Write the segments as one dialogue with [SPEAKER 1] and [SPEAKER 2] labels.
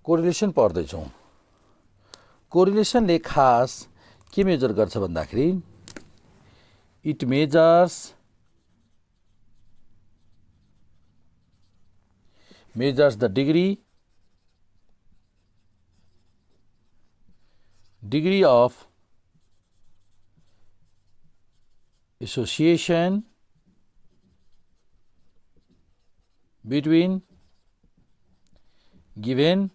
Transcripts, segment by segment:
[SPEAKER 1] Correlation पढ्दैछौँ। कोरिलेसनले खास के measure गर्छ भन्दाखेरि it measures the degree of association between given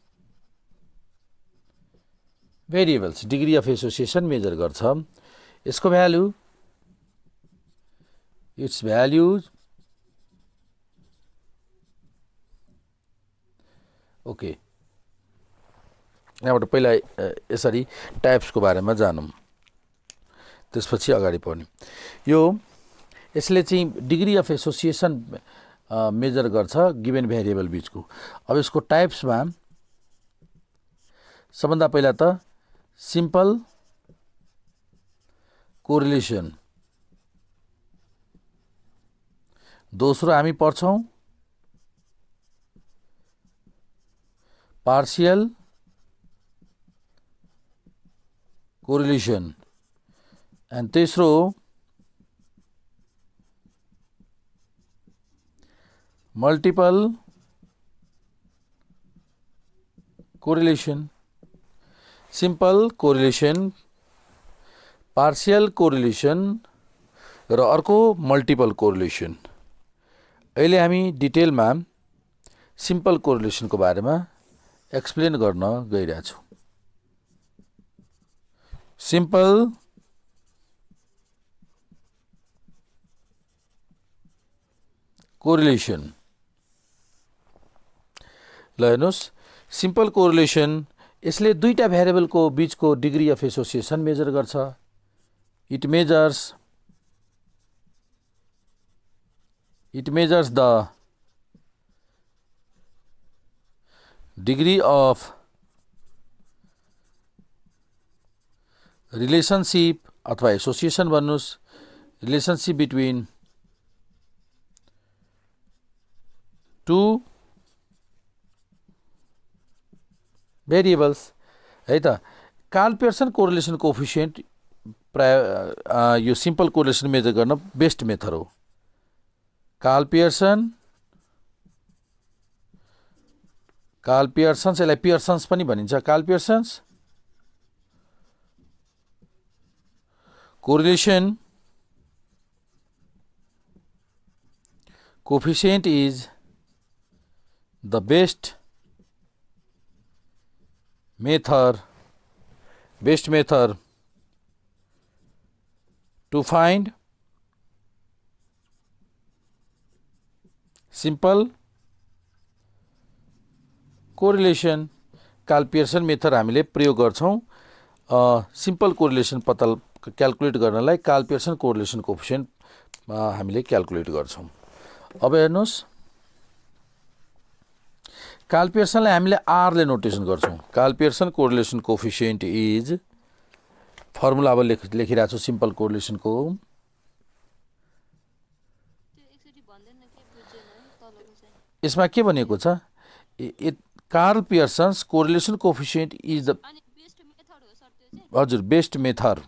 [SPEAKER 1] variables. Degree of association measure गर्छ। यसको भ्यालु इट्स भ्याल्युज ओके। यहाँबाट पहिला यसरी टाइप्सको बारेमा जानौँ, त्यसपछि अगाडि बढ्ने। यसले चाहिँ डिग्री अफ एसोसिएसन मेजर गर्छ गिभन भेरिएबल बीचको। अब यसको टाइप्समा सबभन्दा पहिला त सिम्पल कोरिलेसन, दोस्रो हामी पढ्छौँ पार्शियल कोरिलेसन, एन्ड तेस्रो multiple correlation. Simple correlation, partial correlation र अर्को मल्टिपल कोरिलेसन। अहिले हामी डिटेलमा सिम्पल कोरिलेसनको बारेमा एक्सप्लेन गर्न गइरहेछौँ। सिम्पल कोरिलेसन, ल हेर्नुहोस्, सिम्पल कोरिलेसन यसले दुईटा भेरिएबलको बीचको डिग्री अफ एसोसिएसन मेजर गर्छ। It measures the degree of relationship अथवा एसोसिएसन भन्नुहोस्, रिलेसनशिप बिट्विन टू भेरिएबल्स है त। कार्ल पियर्सन कोरिलेसन कोफिसिएन्ट प्राय यो सिम्पल कोरिलेसन मेजर गर्न बेस्ट मेथड हो। कार्ल पियर्सन्स, यसलाई पियर्सन्स पनि भनिन्छ। Karl Pearson's correlation coefficient is the best method to find simple correlation. Karl Pearson method हामीले प्रयोग गर्छौँ सिम्पल कोरिलेसन पत्ता क्याल्कुलेट गर्नलाई। कार्ल पियर्सन कोरिलेसन कोफिसिएन्ट हामीले क्याल्कुलेट गर्छौँ। अब हेर्नुहोस्, कार्ल पियर्सनलाई हामीले आरले नोटेसन गर्छौँ। Karl Pearson correlation coefficient is, formula अब लेखिरहेको छु सिम्पल कोरिलेसनको। यसमा के भनेको छ, Karl Pearson's correlation coefficient is the हजुर best method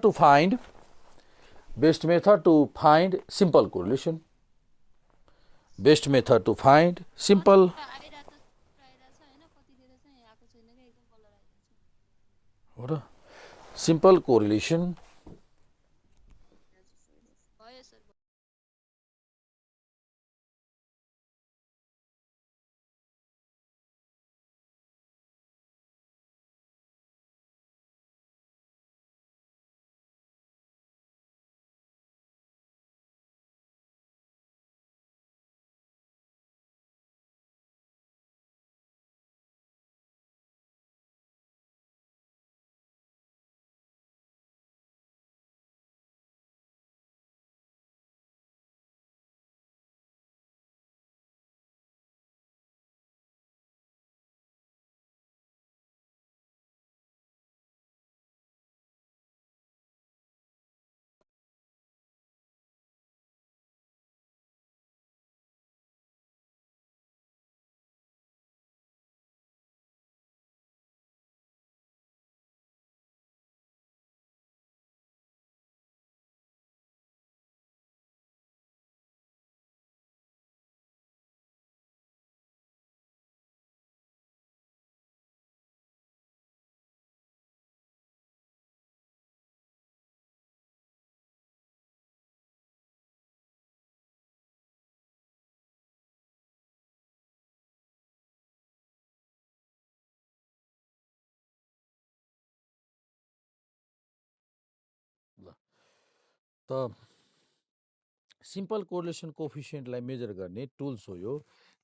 [SPEAKER 1] to find simple correlation. Best method to find simple correlation त सिम्पल कोरिलेसन कोफिसियन्टलाई मेजर गर्ने टुल्स हो यो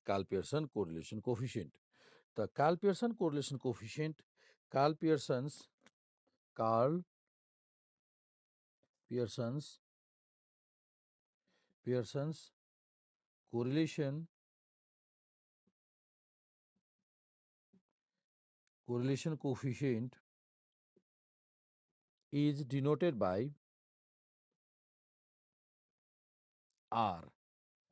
[SPEAKER 1] काल-पियर्सन कोरिलेसन कोफिसियन्ट। त Karl Pearson correlation coefficient Karl Pearson's correlation coefficient is denoted by R.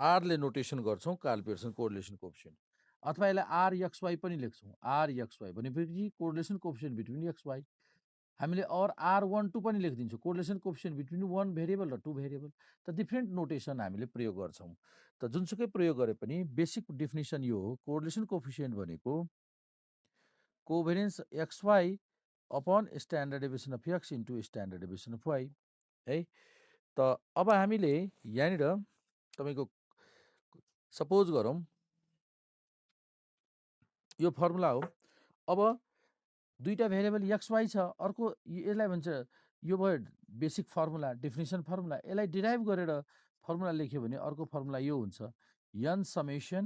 [SPEAKER 1] R ले notation गर्छौं Karl Pearson correlation coefficient, अथवा यसलाई आर एक्स वाई पनि लेख्छौं। आर एक्स वाई भनेपछि correlation coefficient between X Y. हामीले और R12 पनि लेखिदिन्छौँ, correlation coefficient between one variable र two भेरिएबल। त डिफ्रेन्ट नोटेसन हामीले प्रयोग गर्छौं। त जुनसुकै प्रयोग गरे पनि बेसिक डेफिनिसन यो हो, कोरिलेसन कोफिसियन्ट भनेको covariance X Y upon standard deviation of X into standard deviation of Y है। त अब हामीले यहाँनिर तपाईको सपोज गरौँ यो फर्मुला हो। अब दुईटा भेरिएबल एक्स वाई छ, अर्को यसलाई भन्छ यो भयो बेसिक फर्मुला डेफिनिसन फर्मुला। यसलाई डिराइभ गरेर फर्मुला लेख्यो भने अर्को फर्मुला यो हुन्छ n summation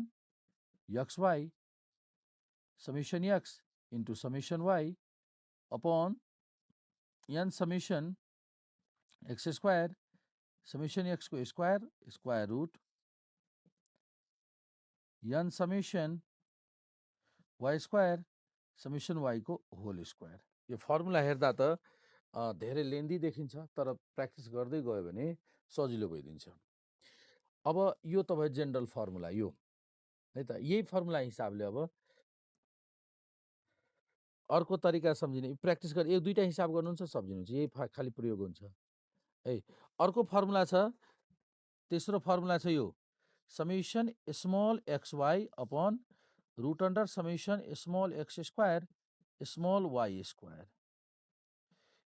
[SPEAKER 1] x Y summation X into summation Y upon n summation X square summation X को square square root n summation Y square summation Y को whole square. यो फर्मुला हेर्दा त धेरै लेन्दी देखिन्छ, तर प्र्याक्टिस गर्दै गयो भने सजिलो भइदिन्छ। अब यो तपाईँ जेनरल फर्मुला यो है त, यही फर्मुला हिसाबले अब अर्को तरिका सम्झिने, प्र्याक्टिस गरे एक दुईटा हिसाब गर्नुहुन्छ सम्झिनुहुन्छ, यही खाली प्रयोग हुन्छ है। अर्को फर्मुला छ, तेस्रो फर्मुला छ यो summation small x Y upon root under summation small x square small y square.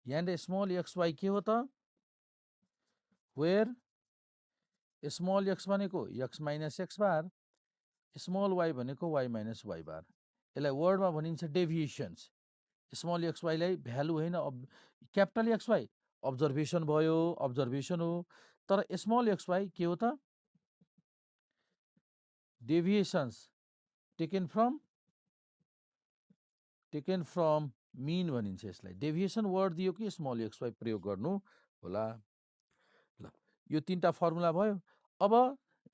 [SPEAKER 1] यहाँनिर स्मल एक्स वाई के हो त, वेयर स्मल एक्स भनेको x minus x bar, small y भनेको वाई माइनस वाई बार। यसलाई वर्डमा भनिन्छ डेभिएसन्स। स्मल एक्स वाईलाई भ्यालु होइन, क्यापिटल एक्स वाई अब्जर्भेसन भयो, अब्जर्भेसन हो। तर स्मल एक्स वाई के हो त, डेभिएसन्स टेकन फ्रम मिन भनिन्छ यसलाई। डेभिएसन वर्ड दियो कि स्मल एक्स वाई प्रयोग गर्नु होला। ल यो तीनटा फर्मुला भयो। अब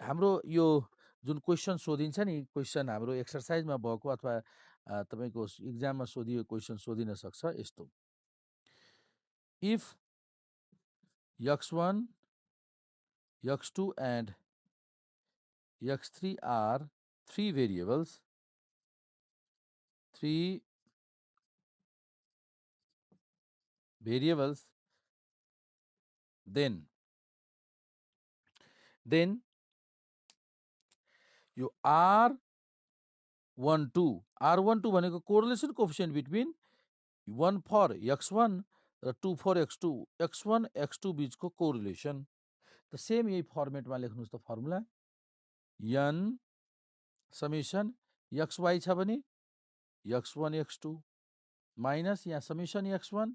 [SPEAKER 1] हाम्रो यो जुन क्वेसन सोधिन्छ नि, क्वेसन हाम्रो एक्सर्साइजमा भएको अथवा तपाईको इक्जाममा सोधिएको क्वेसन सोधिन सक्छ यस्तो, if x1 x2 and x3 are three variables, then यो R12 भनेको correlation coefficient between 1 for x1 र 2 फर x2, x1 x2 बीचको कोरिलेसन। त सेम यही फर्मेटमा लेख्नुहोस् त formula, n summation x y छ भने x1 x2 माइनस यहाँ समेसन x1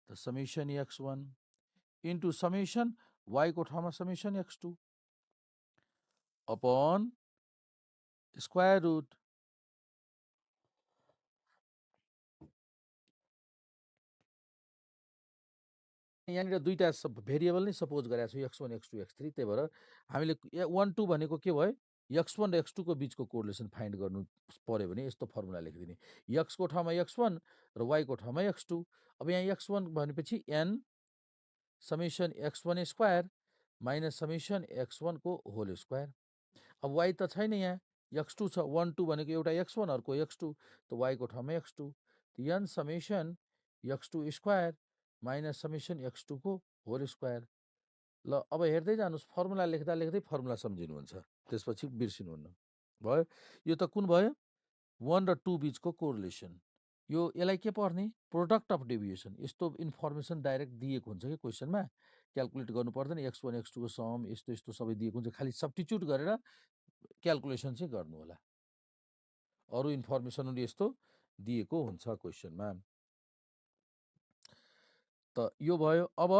[SPEAKER 1] त summation x1 into summation Y को ठाउँमा summation x2 upon square root यहाँनिर दुईटा भेरिएबल नै सपोज गरेको छु x1 x2 x3। त्यही भएर हामीले 1 2 भनेको के भयो, x1 र x2 को बीचको कोरिलेसन फाइन्ड गर्नु पर्यो भने यस्तो फर्मुला लेखिदिने, x को ठाउँमा x1 र y को ठाउँमा x2। अब यहाँ x1 भनेपछि n summation x1 square minus summation x1 को होल स्क्वायर। अब y त छैन, यहाँ x2 छ, 1 2 भनेको एउटा x1 अर्को x2, त y को ठाउँमा x2 n summation x2 square minus summation x2 को होल स्क्वायर। ल अब हेर्दै जानुहोस्, फर्मुला लेख्दा लेख्दै फर्मुला सम्झिनुहुन्छ, त्यसपछि बिर्सिनुहुन्न भयो। यो त कुन भयो, 1 र 2 बीचको कोरिलेसन। यो यसलाई के पर्ने, प्रोडक्ट अफ डेभिएसन। यस्तो इन्फर्मेसन डाइरेक्ट दिएको हुन्छ कि क्वेसनमा, क्यालकुलेट गर्नु पर्दैन, x1 x2 को सम यस्तो यस्तो सबै दिएको हुन्छ, खालि सब्स्टिट्युट गरेर क्यालकुलेसन चाहिँ गर्नु होला। अरु इन्फर्मेसनहरु यस्तो दिएको हुन्छ क्वेसनमा। त यो भयो। अब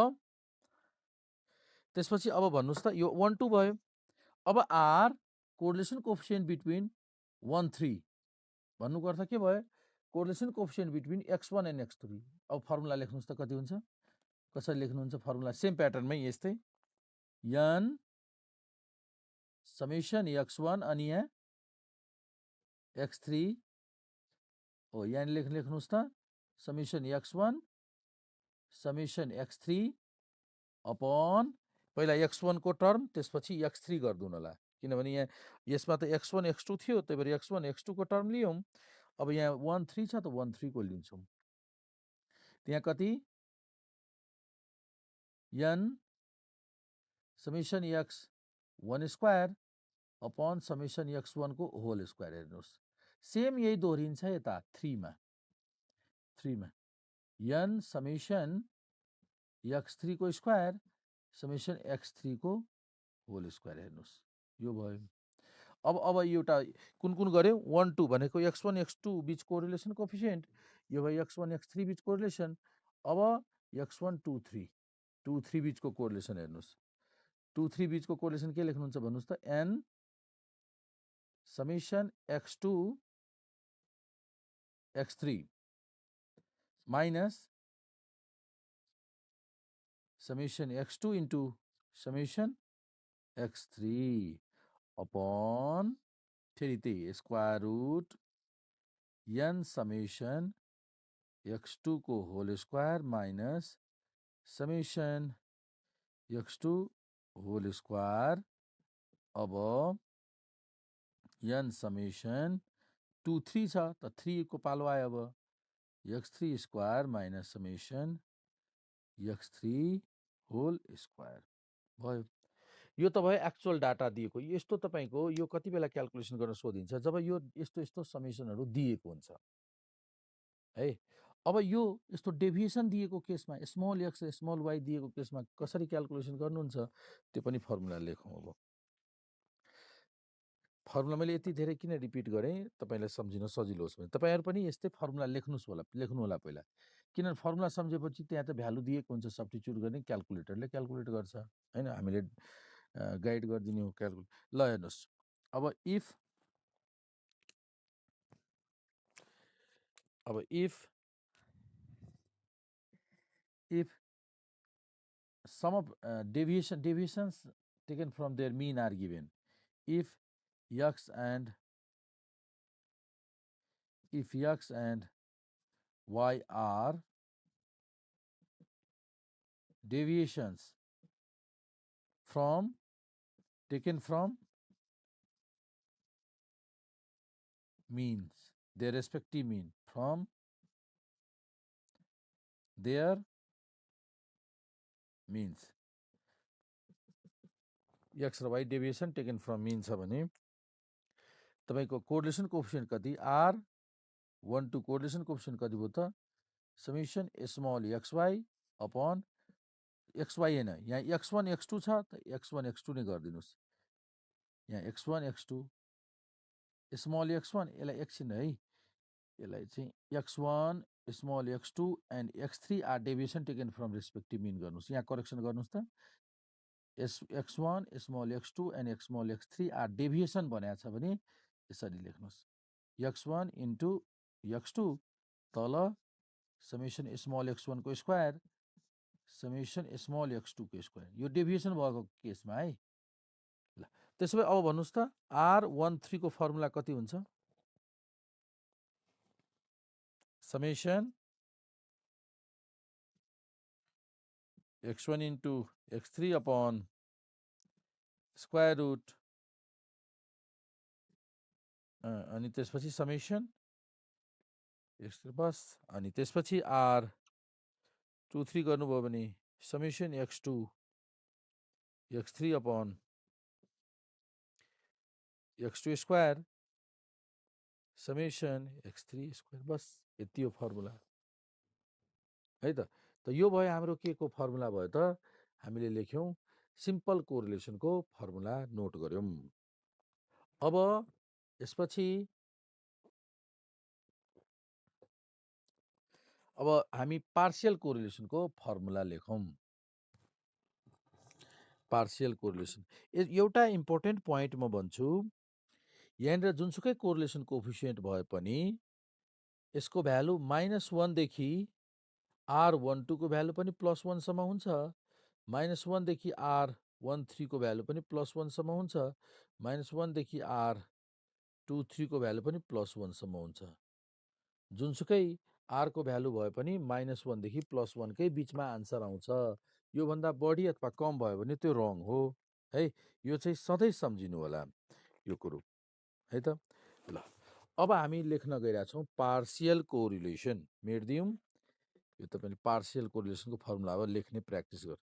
[SPEAKER 1] त्यसपछि अब भन्नुस् त यो 1 2 भयो। अब आर कोरिलेसन कोएफिसिएन्ट बिट्विन 1 3 भन्नुको अर्थ के भयो? Correlation coefficient between x1 and x3। अब फर्मुला लेख्नुस् त कति हुन्छ? कसरी लेख्नुहुन्छ फर्मुला? सेम प्याटर्नमै यस्तै n समेसन x1 अनि यहाँ x3 हो। यहाँ लेख्नुस् त summation x1 summation x3 upon पहिला x1 को टर्म त्यसपछि x3 गर्दुन होला, किनभने यहाँ यसमा त x1 x2 थियो, त्यही भएर x1 x2 को टर्म लियौँ। अब यहाँ 1 3 छ त 1 3 को लिन्छौँ। त्यहाँ कति n summation x1 square upon summation x1 को होल स्क्वायर। हेर्नुहोस् सेम यही दोहोरिन्छ यता 3 मा n समेसन x3 को स्क्वायर समेसन x3 को होल स्क्वायर। हेर्नुहोस् यो भयो। अब एउटा कुन गर्यो? 1 2 भनेको x1 x2 बीच कोरिलेसन कोएफिसिएन्ट, यो भयो x1 x3 बीच कोरिलेसन। अब x1 2 3 बीचको कोरिलेसन हेर्नुहोस्। 2 3 बीचको कोरिलेसन के लेख्नुहुन्छ भन्नुस् त? n summation x2 x3 minus summation x2 into summation x3 upon फेरि त्यही square root n summation x2 को whole square minus summation x2 whole square. अब n समेसन 2 3 छ त 3 को पालो आयो। अब x3 square minus summation x3 whole square भयो। यो त भयो एक्चुअल डाटा दिएको। यस्तो तपाईको यो कति बेला क्याल्कुलेसन गर्न सोधिन्छ? जब यो यस्तो समेसनहरू दिएको हुन्छ है। अब यो यस्तो डेभिएसन दिएको केसमा स्मल x स्मल y दिएको केसमा कसरी क्याल्कुलेसन गर्नुहुन्छ त्यो पनि फर्मुला लेखौँ। अब फर्मुला मैले यति धेरै किन रिपिट गरेँ तपाईलाई सम्झिन सजिलो होस् भने। तपाईहरु पनि यस्तै फर्मुला लेख्नु होला पहिला, किनभने फर्मुला सम्झेपछि त्यहाँ त भ्यालु दिएको हुन्छ, सब्स्टिट्युट गर्ने क्याल्कुलेटरले क्याल्कुलेट गर्छ हैन, हामीले गाइड गरिदिने हो क्याल्कुलेट। ल हेर्नुस् अब if some of deviations taken from their mean are given, if x and y are deviations taken from means, their respective mean, from their means, x र y deviation taken from mean छ भने तपाईको correlation coefficient कति? r1 2 correlation coefficient कति भयो त? Summation small xy upon xy हैन, यहाँ x1 x2 छ त x1 x2 नै गरिदिनुस्। यहाँ x1 x2 स्मल x1 यसलाई एकछिन है, यसलाई चाहिँ x1 small x2 and x3 are deviation taken from respective mean गर्नुस्। यहाँ करेक्सन गर्नुस् त x1 small x2 and small x3 are deviation भनेको छ भने यसरी लेख्नुस् x1 इन्टु x2 तल समेसन स्मल x1 को स्क्वायर समेसन स्मल x2 को स्क्वायर, यो डेभिएसन भएको केसमा है। ल त्यसो भए अब भन्नुस् त r13 को फर्मुला कति हुन्छ? Summation x1 into x3 upon square root अनि त्यसपछि समेसन x3 बस अनि त्यसपछि r23 गर्नुभयो भने summation x2 x3 upon x2 square summation x3 square, बस यति हो फर्मुला है त। यो भयो हाम्रो के को फर्मुला भयो त? हामीले लेख्यौं सिम्पल कोरिलेसनको फर्मुला नोट गर्यौं। अब यसपछि हामी पार्शियल कोरिलेसनको फर्मुला लेखौं। Partial correlation. एउटा इम्पोर्टेन्ट पोइन्ट म भन्छु, यहाँनिर जुनसुकै कोरिलेसन कोफिसिएन्ट भए पनि यसको भ्यालु -1 देखि R12 को भ्यालु पनि +1 सम्म हुन्छ, -1 देखि R13 को भ्यालु पनि +1 सम्म हुन्छ, -1 देखि R23 को भ्यालु पनि +1 सम्म हुन्छ। जुनसुकै R को भ्यालु भए पनि -1 देखि +1 कै बिचमा आन्सर आउँछ। योभन्दा बढी अथवा कम भयो भने त्यो रङ हो है। यो चाहिँ सधैँ सम्झिनु होला यो कुरो है त। ल अब हामी लेख्न गइरहेका छौँ पार्शियल कोरिलेसन। मेट्दियौँ, यो तपाईँले पार्शियल कोरिलेसनको फर्मुला अब लेख्ने प्र्याक्टिस गर्नु।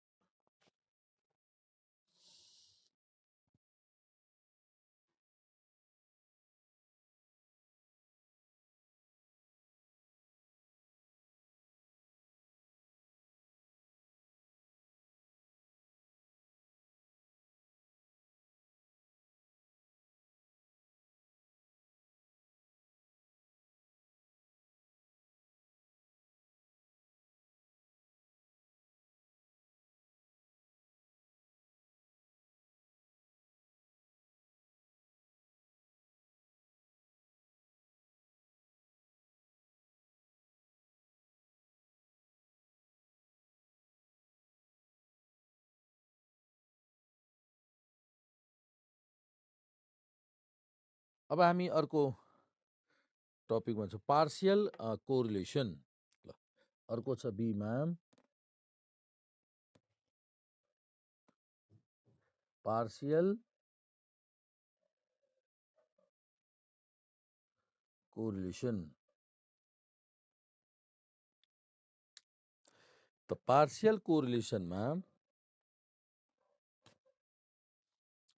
[SPEAKER 1] अब हामी अर्को टपिकमा छौँ पार्शियल कोरिलेसन। ल अर्को छ बीमा पार्शियल कोरिलेसन। त पार्शियल कोरिलेसनमा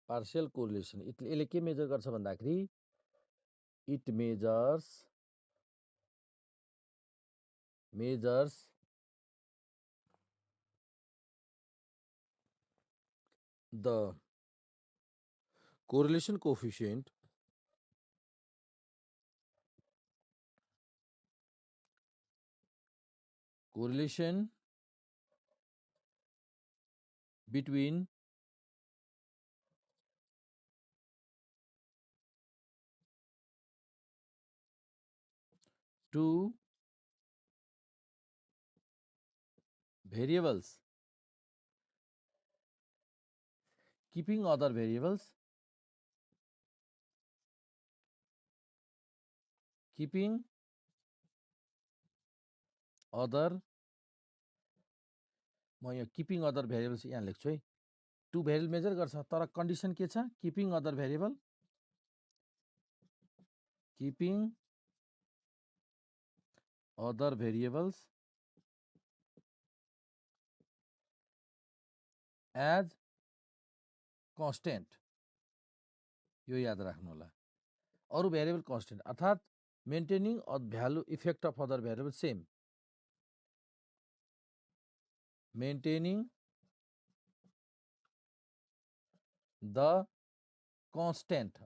[SPEAKER 1] पार्शियल कोरिलेसन यसले के मेजर गर्छ भन्दाखेरि it measures the correlation coefficient correlation between two variables keeping other variables म यहाँ किपिङ अदर भेरिएबल्स यहाँ लेख्छु है। टु भेरिएबल मेजर गर्छ तर कन्डिसन के छ? Keeping other variable as constant. यो याद राख्नु होला, अरू भेरिएबल कन्स्टेन्ट अर्थात् maintaining value effect of other variable same. Maintaining the constant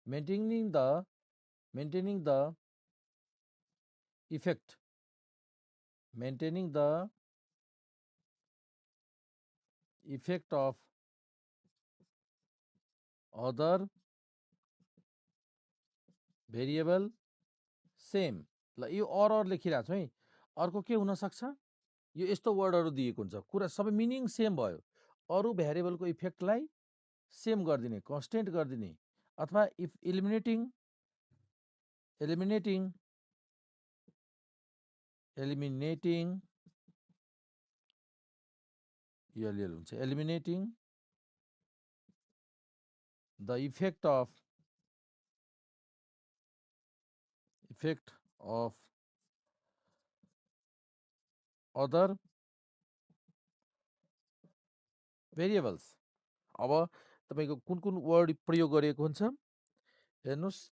[SPEAKER 1] maintaining the effect of other variable same। ल यो अर लेखिरहेको छु है। अर्को के हुन सक्छ? यो यस्तो वर्डहरू दिएको हुन्छ, कुरा सबै मिनिङ सेम भयो। अरू भेरिएबलको इफेक्टलाई सेम गरिदिने, कन्स्टेन्ट गरिदिने, अथवा इफ एलिमिनेटिङ हुन्छ eliminating the effect of other variables. अब तपाईको कुन कुन वर्ड प्रयोग गरिएको हुन्छ हेर्नुस्।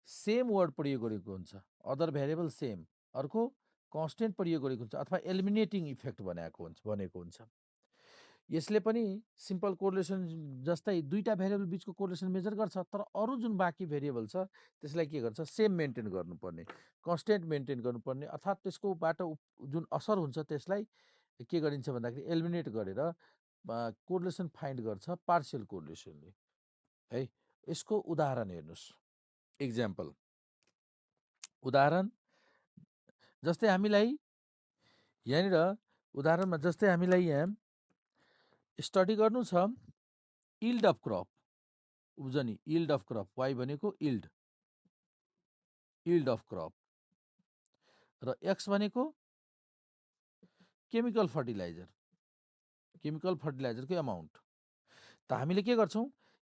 [SPEAKER 1] सेम वर्ड प्रयोग गरेको हुन्छ, अदर भेरिएबल सेम। अर्को कन्स्टेन्ट प्रयोग गरेको हुन्छ अथवा एलिमिनेटिङ इफेक्ट भनेको हुन्छ। यसले पनि सिम्पल कोरिलेसन जस्तै दुईटा भेरिएबल बिचको कोरिलेसन मेजर गर्छ, तर अरू जुन बाँकी भेरिएबल छ त्यसलाई के गर्छ? सेम मेन्टेन गर्नुपर्ने, कन्स्टेन्ट मेन्टेन गर्नुपर्ने, अर्थात् त्यसकोबाट जुन असर हुन्छ त्यसलाई के गरिन्छ भन्दाखेरि एलिमिनेट गरेर कोरिलेसन फाइन्ड गर्छ पार्शियल कोरिलेसनले है। यसको उदाहरण हेर्नुहोस्, इक्जाम्पल उदाहरण जस्तै हामीलाई यहाँनिर उदाहरणमा जस्तै हामीलाई यहाँ स्टडी गर्नु छ यील्ड अफ क्रप, उब्जनी यील्ड अफ क्रप, वाइ भनेको यील्ड अफ क्रप र एक्स भनेको केमिकल फर्टिलाइजरको अमाउन्ट। त हामीले के गर्छौँ,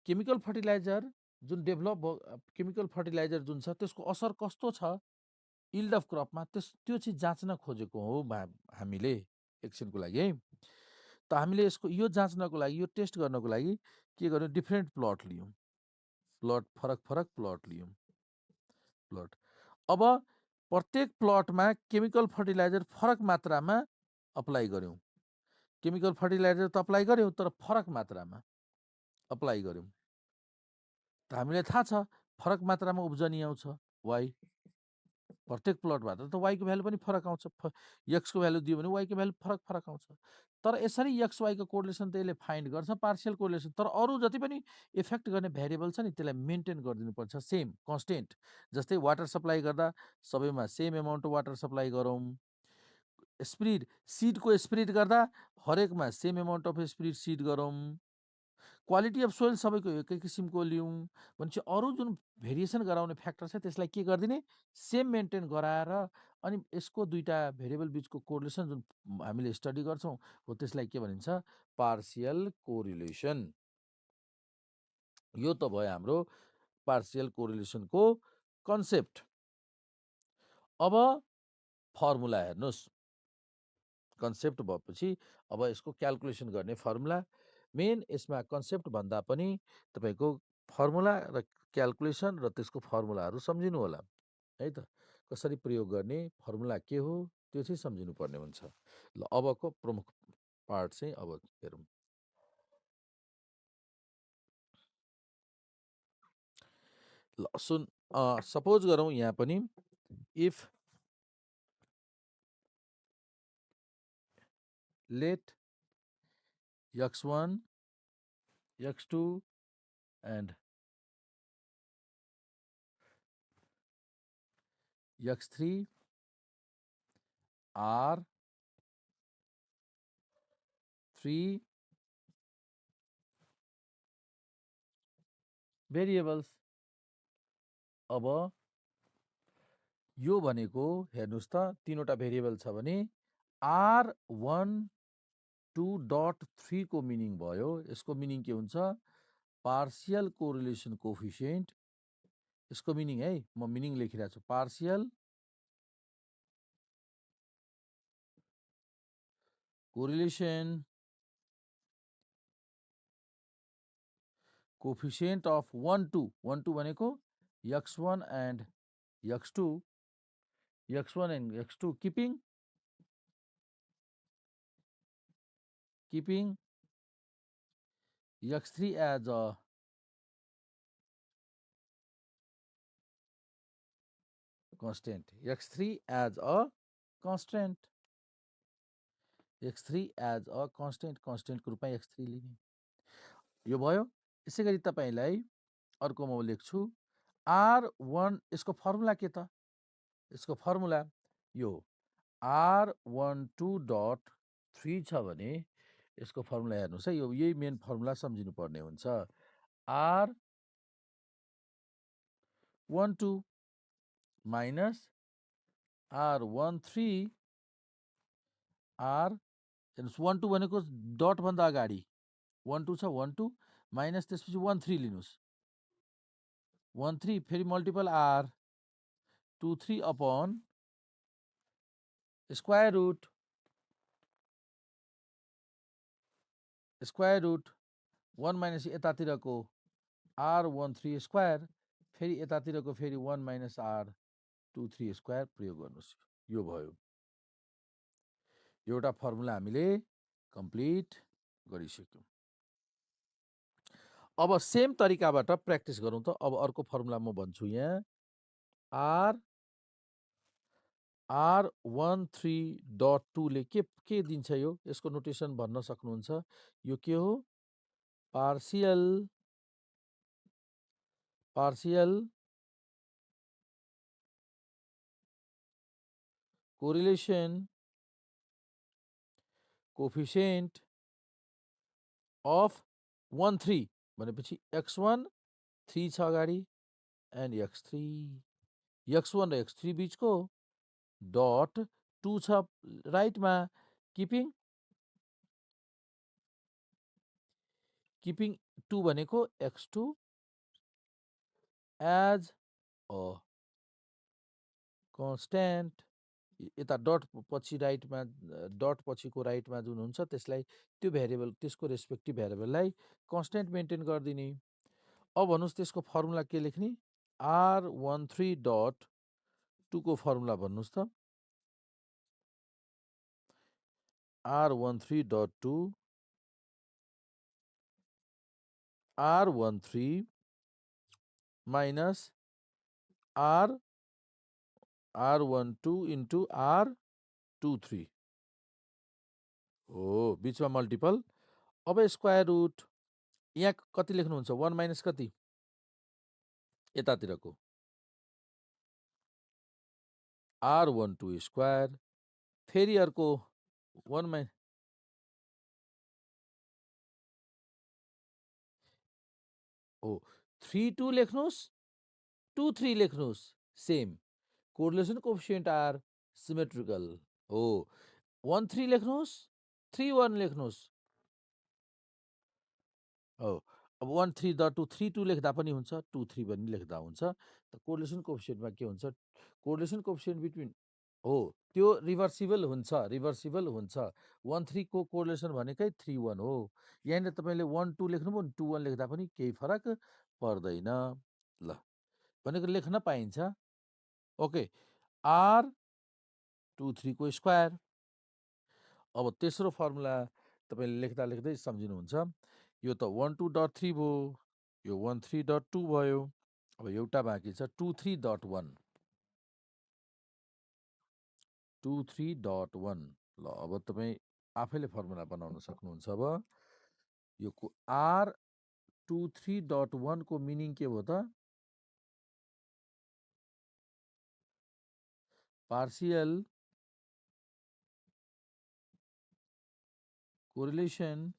[SPEAKER 1] केमिकल फर्टिलाइजर जुन डेभलप केमिकल फर्टिलाइजर जुन छ त्यसको असर कस्तो छ यील्ड अफ क्रपमा त्यो चाहिँ जाँच्न खोजेको हो हामीले एकछिनको लागि है। त हामीले यसको यो जाँच्नको लागि, यो टेस्ट गर्नको लागि के गर्यौँ, डिफ्रेन्ट प्लट लियौँ, फरक प्लट लियौँ। अब प्रत्येक प्लटमा केमिकल फर्टिलाइजर फरक मात्रामा अप्लाई गर्यौँ। केमिकल फर्टिलाइजर त अप्लाई गर्यौँ तर फरक मात्रामा अप्लाई गर्यौँ। त हामीलाई थाहा छ फरक मात्रामा उब्जनी आउँछ वाइ, प्रत्येक प्लटबाट त वाइको भ्यालु पनि फरक आउँछ, एक्सको भ्यालु दियो भने वाइको भ्यालु फरक आउँछ। तर यसरी एक्स वाइको कोरिलेसन त यसले फाइन्ड गर्छ पार्शियल कोरिलेसन, तर अरू जति पनि इफेक्ट गर्ने भेरिएबल छ नि त्यसलाई मेन्टेन गरिदिनुपर्छ सेम कन्स्टेन्ट। जस्तै वाटर सप्लाई गर्दा सबैमा सेम एमाउन्ट वाटर सप्लाई गरौँ, सिडको स्प्रिड गर्दा हरेकमा सेम एमाउन्ट अफ सिड गरौँ, क्वालिटी अफ सोइल सबैको एकै किसिमको लियौँ भनेपछि अरू जुन भेरिएसन गराउने फ्याक्टर छ त्यसलाई के गरिदिने, सेम मेन्टेन गराएर अनि यसको दुईवटा भेरिएबल बिचको कोरिलेसन जुन हामीले स्टडी गर्छौँ हो त्यसलाई के भनिन्छ, पार्शियल कोरिलेसन। यो त भयो हाम्रो पार्शियल कोरिलेसनको कन्सेप्ट। अब फर्मुला हेर्नुहोस्, कन्सेप्ट भएपछि अब यसको क्याल्कुलेसन गर्ने फर्मुला, मेन यसमा कन्सेप्ट भन्दा पनि तपाईँको फर्मुला र क्याल्कुलेसन र त्यसको फर्मुलाहरू सम्झिनु होला है त, कसरी प्रयोग गर्ने, फर्मुला के हो त्यो चाहिँ सम्झिनु पर्ने हुन्छ। ल अबको प्रमुख पार्ट चाहिँ अब हेरौँ। ल सपोज गरौँ यहाँ पनि if late x1 x2 and x3 are 3 variables। अब यो भनेको हेर्नुहोस् त तीनवटा भेरिएबल छ भने R1(2.3) को मिनिङ भयो, यसको मिनिङ के हुन्छ, पार्शियल कोरिलेसन कोफिसिएन्ट। यसको मिनिङ है, म मिनिङ लेखिरहेको छु, पार्शियल कोरिलेसन कोफिसिएन्ट अफ 1 2 भनेको x1 and x2, keeping x3 as a constant, x3 as a constant को रूपमा x3 लिने। यो भयो। यसै गरी तपाईलाई अर्को म लेख्छु R1, यसको फर्मुला के त, यसको फर्मुला यो R12.3 छ भने यसको फर्मुला हेर्नुहोस् है, यो यही मेन फर्मुला सम्झिनु पर्ने हुन्छ। R12 माइनस R13 हेर्नुहोस् 12 भनेको डटभन्दा अगाडि 12 छ, 12 माइनस त्यसपछि 13 लिनुहोस्, 13 फेरि multiple R23 upon square root 1 minus यतातिरको R13 स्क्वायर फेरि यतातिरको फेरि 1 माइनस R23 स्क्वायर प्रयोग गर्नुहोस्। यो भयो, एउटा फर्मुला हामीले कम्प्लिट गरिसक्यौँ। अब सेम तरिकाबाट प्र्याक्टिस गरौँ त। अब अर्को फर्मुला म भन्छु यहाँ R13.2 ले के दिन्छ यो? यसको नोटेसन भन्न सक्नुहुन्छ? यो के हो? पार्शियल कोरिलेसन कोफिसिएन्ट अफ 1 3 भनेपछि x1 3 छ अगाडि एन्ड x3 x1 र x3 बीचको डट 2 छ राइटमा किपिङ 2 भनेको x2 एज अ कन्स्ट्यान्ट यता डट पछि राइटमा डट पछिको राइटमा जुन हुन्छ त्यसलाई त्यो भेरिएबल त्यसको रेस्पेक्टिभ भेरिएबललाई कन्स्ट्यान्ट मेन्टेन गरिदिने। अब भन्नुहोस् त्यसको फर्मुला के लेख्ने? R13.2 को फर्मुला भन्नुहोस् त। R13.2 R13 minus R12 into R23 हो, बीचमा मल्टिपल। अब स्क्वायर रुट यहाँ कति लेख्नुहुन्छ? 1 माइनस कति? यतातिरको R12 स्क्वायर, फेरि अर्को 1 माइनस हो 3 2 लेख्नुहोस्, 2 3 लेख्नुहोस्, same correlation coefficient are symmetrical हो। 1 3 लेख्नुहोस्, 3 1 लेख्नुहोस् हो। अब 1 3 द 2 3 2 लेख्दा पनि हुन्छ, 2 3 पनि लेख्दा हुन्छ। त कोरिलेसन कोएफिसिएन्टमा के हुन्छ? कोरिलेसन कोएफिसिएन्ट बिट्विन हो त्यो रिभर्सिबल हुन्छ 1 3 को कोरिलेसन भनेकै 3 1 हो। यहाँनिर तपाईँले 1 2 लेख्नुभयो भने 2 1 लेख्दा पनि केही फरक पर्दैन। ल भनेको लेख्न पाइन्छ। ओके, R23 को स्क्वायर। अब तेस्रो फर्मुला तपाईँले लेख्दा लेख्दै सम्झिनुहुन्छ। यो त 12.3 भयो, यो 13.2 भयो। अब एउटा बाँकी छ 23.1 23.1। ल अब तपाईँ आफैले फर्मुला बनाउन सक्नुहुन्छ। अब यो R23.1 को मिनिङ के हो त? Partial correlation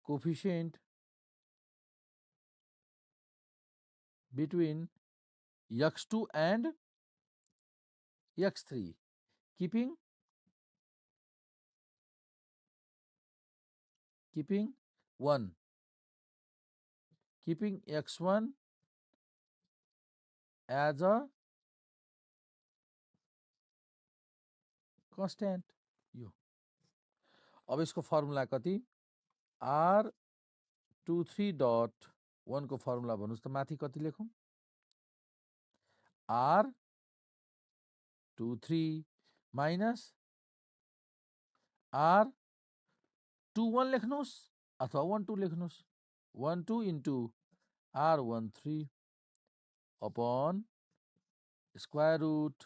[SPEAKER 1] coefficient between x2 and x3 keeping 1 keeping x1 as a constant। यो अब यसको फर्मुला कति? R23.1 को फर्मुला भन्नुहोस् त। माथि कति लेखौँ? R23 माइनस R21 लेख्नुहोस् अथवा 1 2 लेख्नुहोस्। 1 2 into R13 upon square root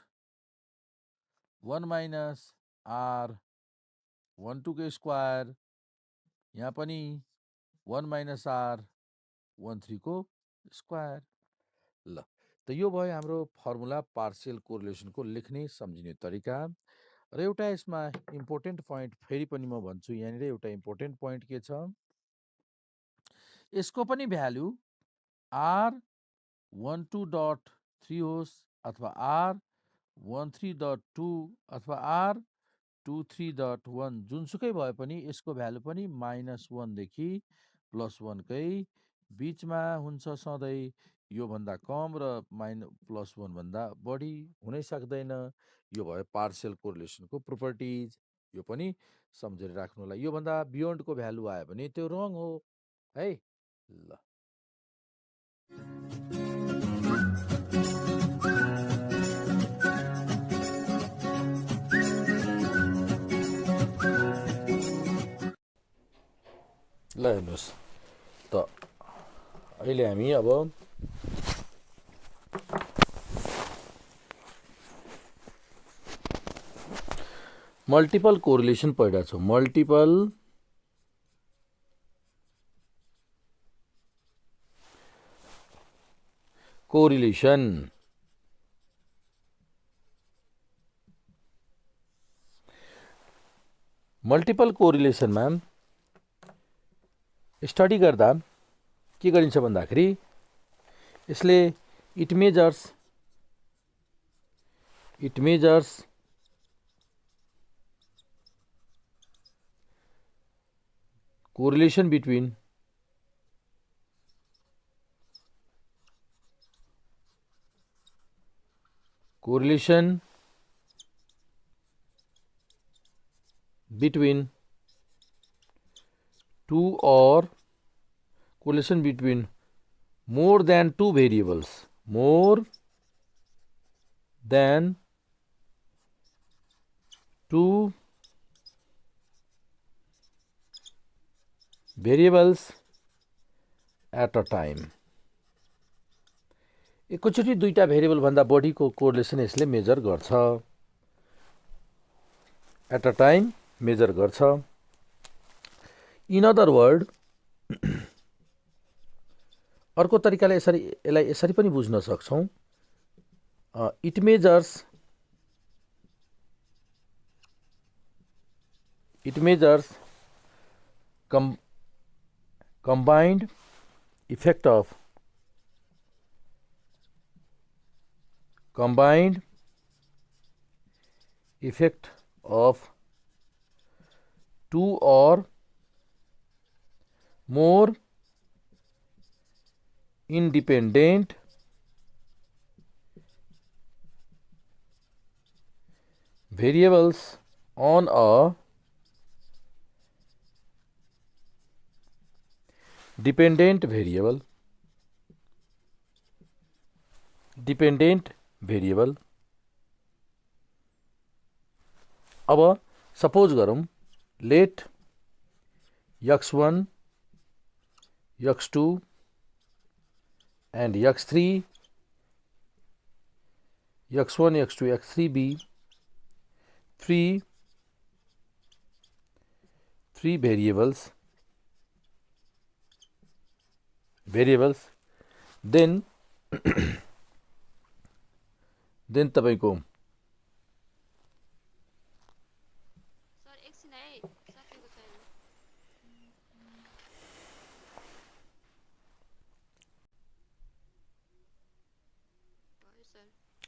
[SPEAKER 1] 1 minus R12 के स्क्वायर, यहाँ पनि 1 माइनस R13 को स्क्वायर। ल त यो भयो हाम्रो फर्मुला पार्शियल कोरिलेसनको लेख्ने सम्झिने तरिका। र एउटा यसमा इम्पोर्टेन्ट पोइन्ट फेरि पनि म भन्छु। यहाँनिर एउटा इम्पोर्टेन्ट पोइन्ट के छ? यसको पनि भ्यालु R12.3 होस् अथवा R13.2 अथवा R23.1 जुनसुकै भए पनि यसको भ्यालु पनि -1 देखि +1 कै बीचमा हुन्छ सधैँ। यो भन्दा कम र +1 भन्दा बढी हुनै सक्दैन। यो भयो पार्शियल कोरिलेसनको प्रोपर्टिज। यो पनि सम्झेर राख्नु होला। यो भन्दा बियोन्डको भ्यालु आयो भने त्यो रङ हो है। ल ल हेर्नुहोस् त अहिले हामी अब मल्टिपल कोरिलेसन पढिरहेको छौँ। मल्टिपल कोरिलेसन मल्टिपल कोरिलेसनमा स्टडी गर्दा के गरिन्छ भन्दाखेरि यसले it measures correlation between two or correlation between more than two variables, more than two variables at a time. एकैचोटि दुईटा भेरिएबल भन्दा बढीको कोरिलेसन यसले मेजर गर्छ, एट अ टाइम मेजर गर्छ। इन अदर वर्ड अर्को तरिकाले यसलाई यसरी पनि बुझ्न सक्छौँ। It measures combined effect of two or more independent variables on a dependent variable अब सपोज गरौँ late x1 x2 and x3 x1 x2 x3 be three variables then तपाईको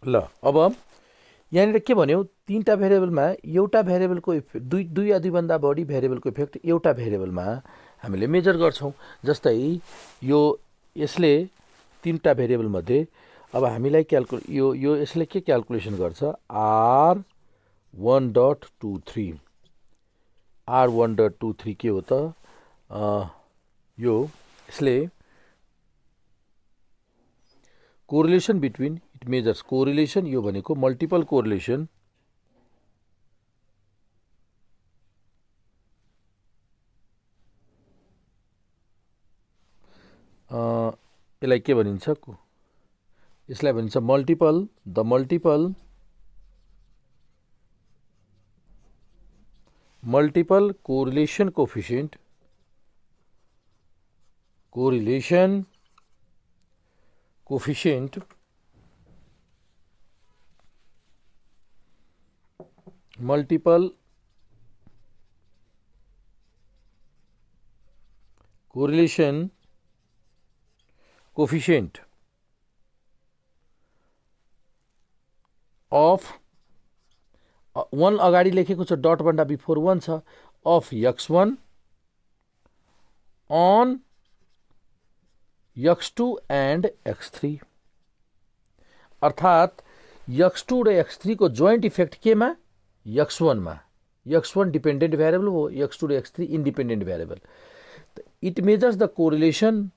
[SPEAKER 1] ल अब यहाँनिर के भन्यो, तीनटा भेरिएबलमा एउटा भेरिएबलको दुई या दुईभन्दा बढी भेरिएबलको इफेक्ट एउटा भेरिएबलमा हामीले मेजर गर्छौँ। जस्तै यसले तीनटा भेरिएबल मध्ये अब हामीलाई यो यसले के क्याल्कुलेसन गर्छ, R1.23 R1.23 के हो त, यसले correlation between it measures correlation, यो भनेको मल्टिपल कोरिलेसन यसलाई के भनिन्छ, यसलाई भनिन्छ multiple correlation coefficient multiple correlation coefficient of one अगाडि लेखेको छ, डट भन्दा बिफोर वन छ, of x1 on x2 and x3 अर्थात x2 र x3 को जोइन्ट इफेक्ट केमा, x1 मा। x1 डिपेन्डेन्ट भेरिएबल हो, x2 र x3 independent variable. It measures the correlation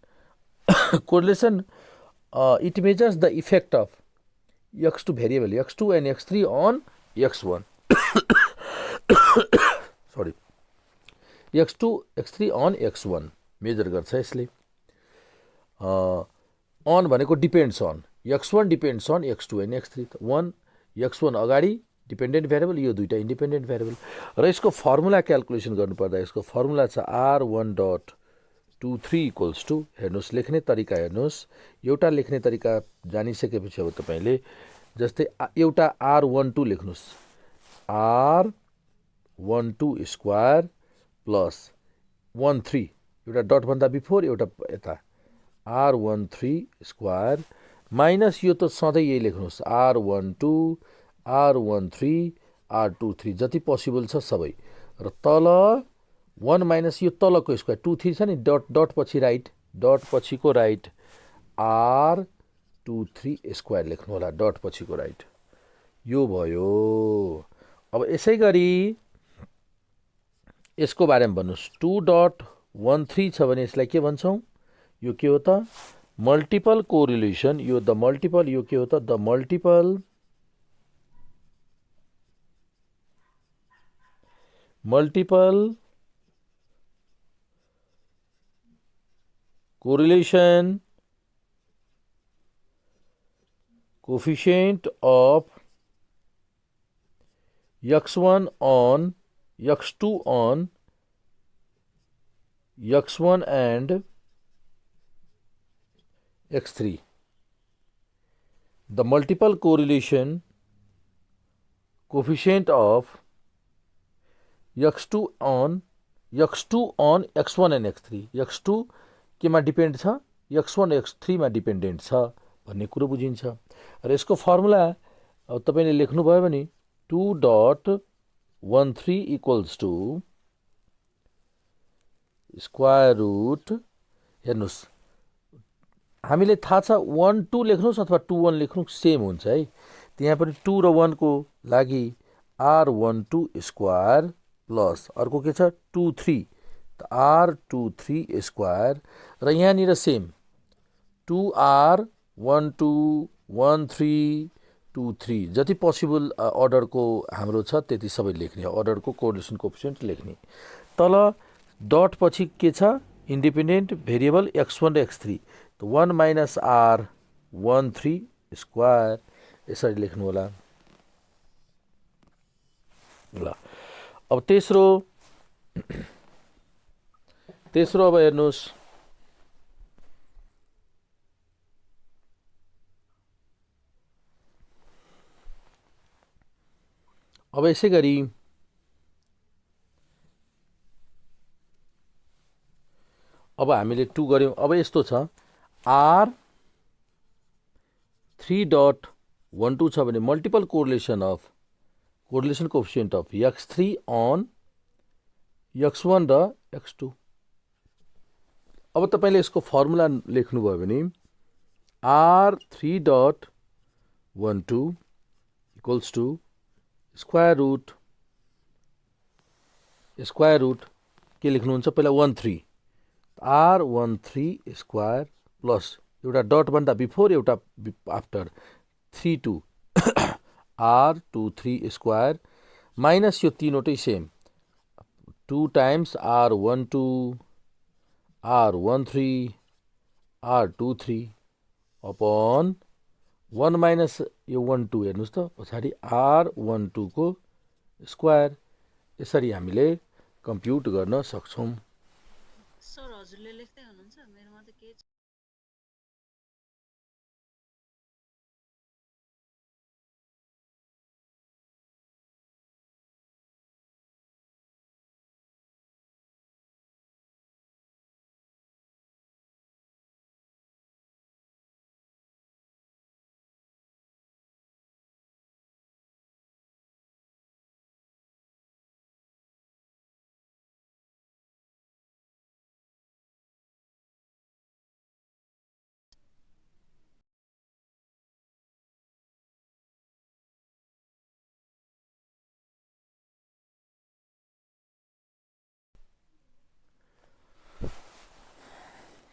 [SPEAKER 1] it measures the effect of x2 variable x2 and x3 on x1 sorry x2 x3 on x1 measure गर्छ यसले। on भनेको depends on, x1 depends on x2 and x3, x1 अगाडि dependent variable, यो दुईटा independent variable. र यसको formula calculation गर्नुपर्दा यसको फर्मुला छ R1.23 इक्वल्स टू, हेर्नुहोस् लेख्ने तरिका हेर्नुहोस्, एउटा लेख्ने तरिका जानिसकेपछि अब तपाईँले जस्तै एउटा R12 लेख्नुहोस्, R12 स्क्वायर प्लस 13, एउटा डटभन्दा बिफोर एउटा यता R13 स्क्वायर माइनस यो त सधैँ यही लेख्नुहोस् R12 R13 R23 जति पोसिबल छ सबै, र तल 1 माइनस यो तलको स्क्वायर 23 छ नि, डट पछि राइट, डट पछिको राइट R23 स्क्वायर लेख्नु होला, डट पछिको राइट। यो भयो। अब यसै गरी यसको बारेमा भन्नुहोस्, 2.13 छ भने यसलाई के भन्छौँ, यो के हो त मल्टिपल कोरिलेसन, यो द मल्टिपल, यो के हो त the multiple correlation coefficient of x1 on x2 on x1 and x3. The multiple correlation coefficient of x2 on x1 and x3, x2 केमा डिपेन्ड छ, x1 x3 मा डिपेन्डेन्ट छ भन्ने कुरो बुझिन्छ। र यसको फर्मुला अब तपाईले लेख्नुभयो भने 2.13 इक्वल्स टू स्क्वायर रुट, हेर्नुहोस् हामीले थाहा छ 1 2 लेख्नुहोस् अथवा 2 1 लेख्नु सेम हुन्छ है, त्यहाँ पनि 2 र 1 को लागि R12 स्क्वायर प्लस अर्को के छ 2 3 R23 स्क्वायर, र यहाँनिर सेम 2R12 13 23 जति पोसिबल अर्डरको हाम्रो छ त्यति सबै लेख्ने, अर्डरको कोरिलेसन कोएफिसिएन्ट लेख्ने। तल डट पछि के छ इन्डिपेन्डेन्ट भेरिएबल x1 र x3, 1 माइनस R13 स्क्वायर यसरी लेख्नु होला। ल अब तेस्रो अब हेर्नुहोस्, अब यसै गरी अब हामीले 2 गर्यौं। अब यस्तो छ R3.12 छ भने multiple correlation coefficient of x3 on x1 र x2। अब तपाईले यसको फर्मुला लेख्नुभयो भने R3.12 equals two square root के लेख्नुहुन्छ पहिला 13 R13 स्क्वायर प्लस एउटा डट भन्दा बिफोर एउटा आफ्टर 32 R23 स्क्वायर माइनस यो तीनवटै same 2 times R12 R13 R23 upon 1 minus यो 1 2 हेर्नुहोस् त पछाडि R12 को स्क्वायर, यसरी हामीले कम्प्युट गर्न सक्छौं।
[SPEAKER 2] सर हजुरले लेख्दै हुनुहुन्छ, मेरोमा त के छ?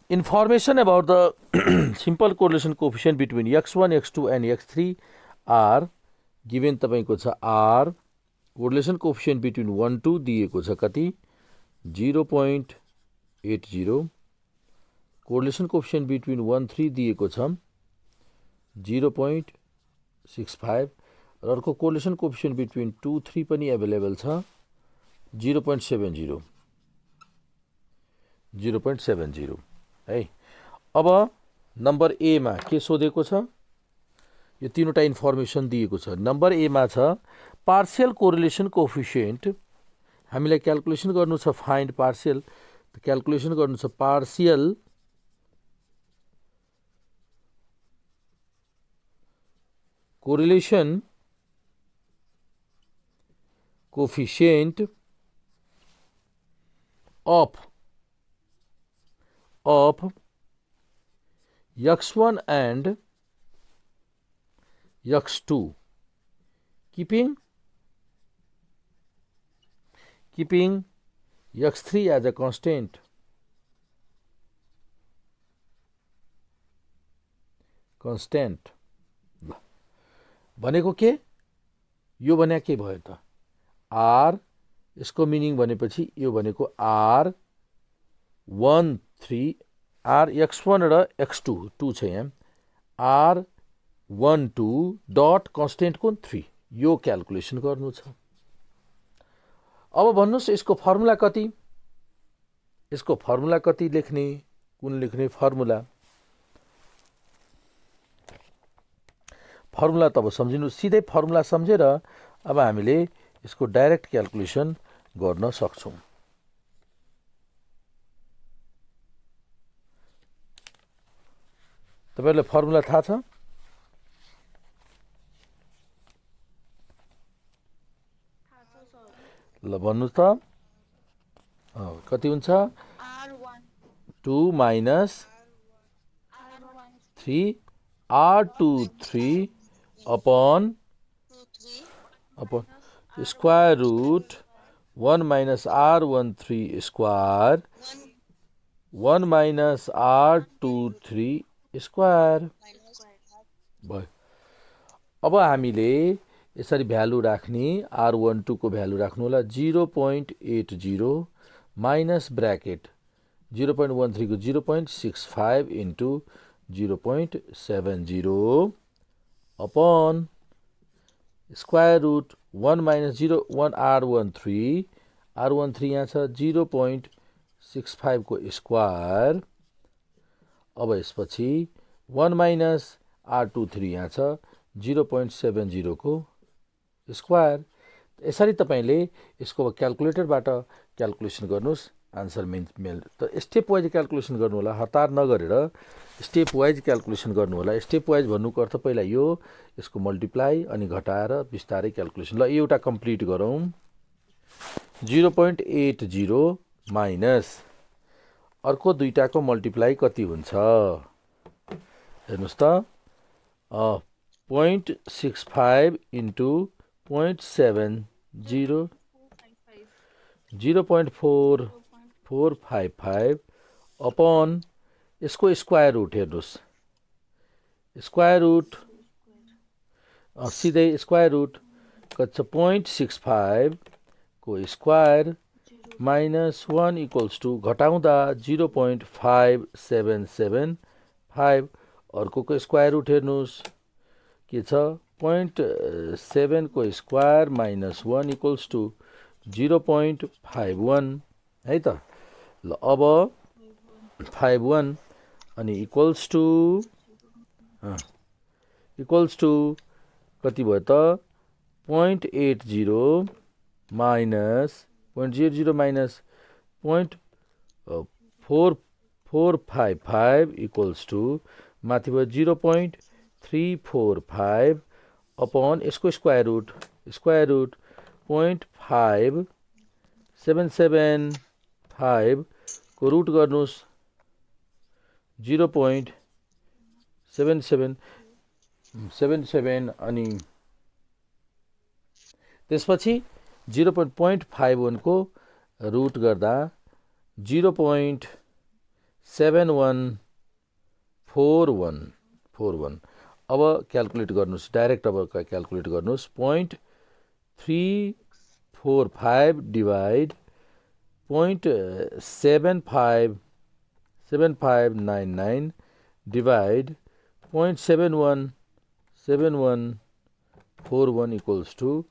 [SPEAKER 1] Information about the simple correlation coefficient between x1, x2 and x3 are given तपाईको छ R correlation coefficient between 1 2 दिएको छ कति 0.80, correlation coefficient between 1 3 दिएको छ 0.65 र अर्को कोरिलेसन कोएफिसिएन्ट बिट्विन 2 3 पनि एभाइलेबल छ 0.70 0.70 है। अब नम्बर ए मा के सोधेको छ, यो तीनवटा इन्फर्मेसन दिएको छ। नम्बर ए मा छ पार्शियल कोरिलेसन कोएफिसिएन्ट, हामीलाई क्याल्कुलेसन गर्नु छ फाइन्ड पार्शियल, क्याल्कुलेसन गर्नु छ partial correlation coefficient of x1 and x2 keeping x3 as a constant भनेको के, यो भने के भयो त r, यसको मिनिङ भनेपछि यो भनेको r13 r x1 र x2 2 छ यहाँ, r12 डट कन्स्टेन्ट कुन 3, यो क्याल्कुलेसन गर्नु छ। अब भन्नुस् यसको फर्मुला कति, यसको फर्मुला कति लेख्ने, कुन लेख्ने फर्मुला, फर्मुला तब सम्झिनु, सिधै फर्मुला सम्झेर अब हामीले यसको डाइरेक्ट क्याल्कुलेसन गर्न सक्छौं। तपाईहरुलाई फर्मुला थाहा छ, ल भन्नुस् त, कति हुन्छ, 2 minus 3 r23 upon square root 1 minus r13 square 1 minus r23 square भयो। अब हामीले यसरी भ्यालु राख्ने, r12 को भ्यालु राख्नु होला 0.80 माइनस ब्र्याकेट 0.13 को 0.65 into 0.70 upon square root 1 minus 0 1 r13 यहाँ छ 0.65 को स्क्वायर, अब यसपछि 1 minus r23 यहाँ छ 0.70 को स्क्वायर। यसरी तपाईले यसको क्याल्कुलेटरबाट क्याल्कुलेसन गर्नुस्, आन्सर मेल त स्टेप वाइज क्याल्कुलेसन गर्नु होला, हतार नगरेर स्टेप वाइज क्याल्कुलेसन गर्नु होला। स्टेप वाइज भन्नुको अर्थ पहिला यो यसको मल्टिप्लाई अनि घटाएर बिस्तारै क्याल्कुलेसन। ल एउटा कम्प्लिट गरौँ, 0.80 माइनस अर्को दुईटाको मल्टिप्लाई कति हुन्छ हेर्नुस् त, 0.65 इन्टु 0.70 0.4455 अपॉन यसको स्क्वायर रूट हेर्नुस्, स्क्वायर रूट सिधै स्क्वायर रूट कति छ 0.65 को स्क्वायर माइनस 1 इक्वल्स टू घटाउँदा 0.5775, अर्को स्क्वायर रूट हेर्नुस् के छ 0.7 को स्क्वायर माइनस 1 इक्वल्स टू 0.51 है त। ल अब 51 अनि इक्वल्स टू कति भयो त 0.80 माइनस 0.00 माइनस 0.4455 इक्वल्स टू माथि भयो 0.345 अपॉन यसको स्क्वायर रूट 0.5775 को रूट गर्नुस् 0.77 अनि त्यसपछि 0.51 को रूट गर्दा 0.7141 अब क्याल्कुलेट गर्नुस्, डाइरेक्ट अब क्याल्कुलेट गर्नुस् 0.345 डिवाइड 0.7599 डिवाइड 0.7171 41 इक्वल्स टु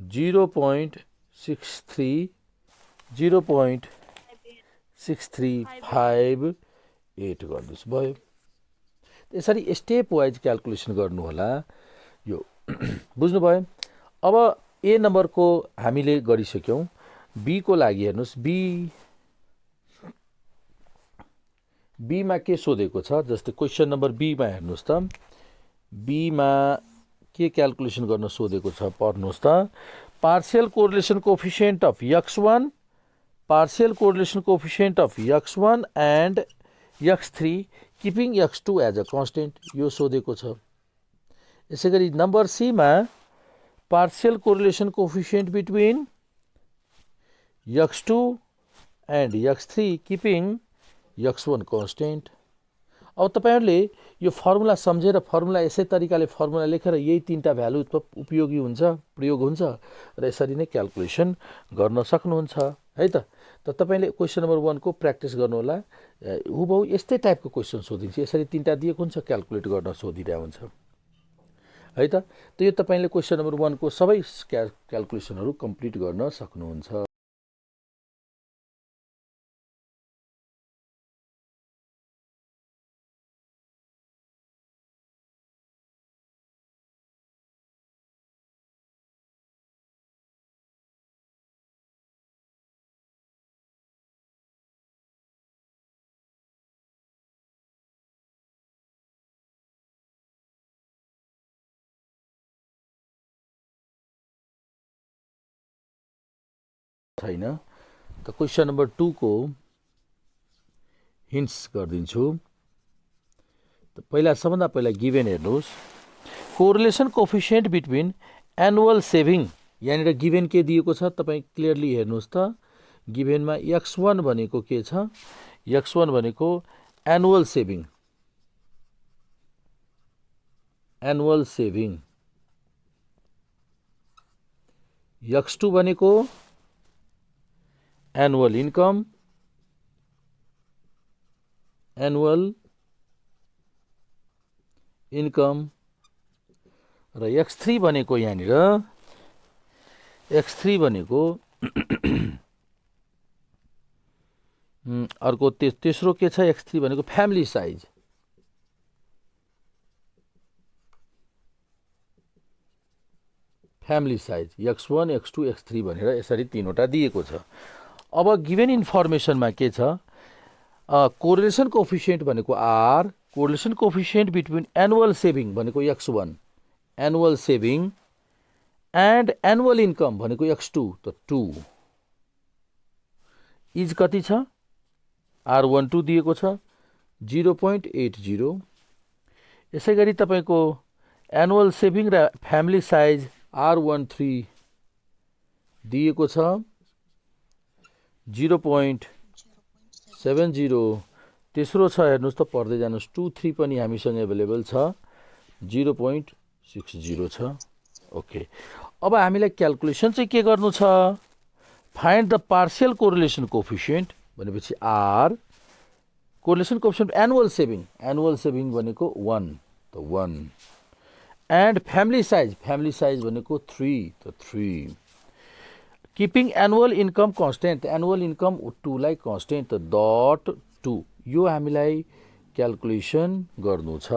[SPEAKER 1] 0.63 0.6358 गर्नुहोस् भयो। यसरी स्टेप वाइज क्याल्कुलेसन गर्नु होला यो बुझ्नुभयो। अब ए नम्बरको हामीले गरिसक्यौं। बी को लागि हेर्नुहोस्, बी मा के सोधेको छ, जस्तै क्वेशन नम्बर बी मा हेर्नुहोस् त, बी मा के क्याल्कुलेसन गर्न सोधेको छ पढ्नुहोस् त। Partial correlation coefficient of x1, partial correlation coefficient of x1 and x3 keeping x2 as a constant, यो सोधेको छ। यसैगरी नम्बर सी मा partial correlation coefficient between x2 and x3 keeping x1 constant. अब तपाईहरुले यो फर्मुला सम्झेर फर्मुला यसै तरिकाले फर्मुला लेखेर यही तीनटा भ्यालु उपयोगी हुन्छ, प्रयोग हुन्छ र यसरी नै क्याल्कुलेसन गर्न सक्नुहुन्छ है त। तपाईले क्वेशन नम्बर 1 को प्र्याक्टिस गर्नु होला। हुबहु यस्तै टाइपको क्वेशन सोधिन्छ, यसरी तीनटा दिएको हुन्छ, क्याल्कुलेट गर्न सोधिरहेको हुन्छ है त। यो तपाईले क्वेशन नम्बर 1 को सबै क्याल्कुलेसनहरु कम्प्लिट गर्न सक्नुहुन्छ। छैन त क्वेशन नम्बर 2 को हिन्ट्स गर्दिन्छु। त पहिला सबभन्दा पहिला गिभन हेर्नुहोस्, correlation coefficient between annual saving, यहाँनिर गिभन के दिएको छ तपाई क्लियरली हेर्नुहोस् त। गिभनमा x1 भनेको के छ, x1 भनेको एनुअल सेभिङ, x2 भनेको एनुअल इन्कम, र x3 भनेको यहाँनिर x3 भनेको अर्को तेस्रो के छ, x3 भनेको family size, x1 x2 x3 भनेर यसरी तीनवटा दिएको छ। अब गिभन इन्फर्मेसनमा के छ, कोरिलेसन कोएफिसिएन्ट भनेको r, correlation coefficient between annual saving भनेको x1, annual saving and annual income भनेको x2 त 2 इज कति छ, r12 दिएको छ 0.80। यसैगरी तपाईको एनुअल सेभिङ र फ्यामिली साइज r13 दिएको छ 0.70। तेस्रो छ हेर्नुस् त, पढ्दै जानुस्, 2 3 पनि हामीसँग अवेलेबल छ 0.60 छ। ओके, अब हामीलाई क्याल्कुलेसन चाहिँ के गर्नु छ, find the partial correlation coefficient भनेपछि r, correlation coefficient annual saving भनेको 1 त 1, एन्ड फ्यामिली साइज भनेको 3 त 3, keeping annual income constant, annual income 2 लाई कन्स्टेन्ट त डट 2, यो हामीलाई क्याल्कुलेसन गर्नु छ।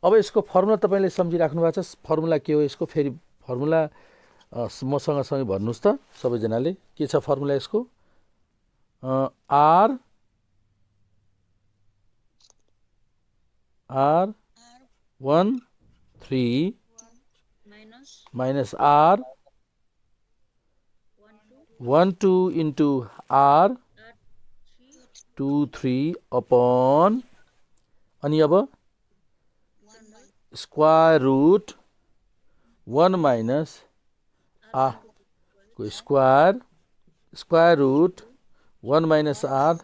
[SPEAKER 1] अब यसको फर्मुला तपाईले सम्झिराख्नु भएको छ, फर्मुला के हो यसको, फेरि फर्मुला मसँग सँगै भन्नुस् त सबैजनाले, के छ फर्मुला यसको, r r13 minus r 12 into r 23 upon, अनि अब स्क्वायर रुट 1 minus r को स्क्वायर रुट 1 minus r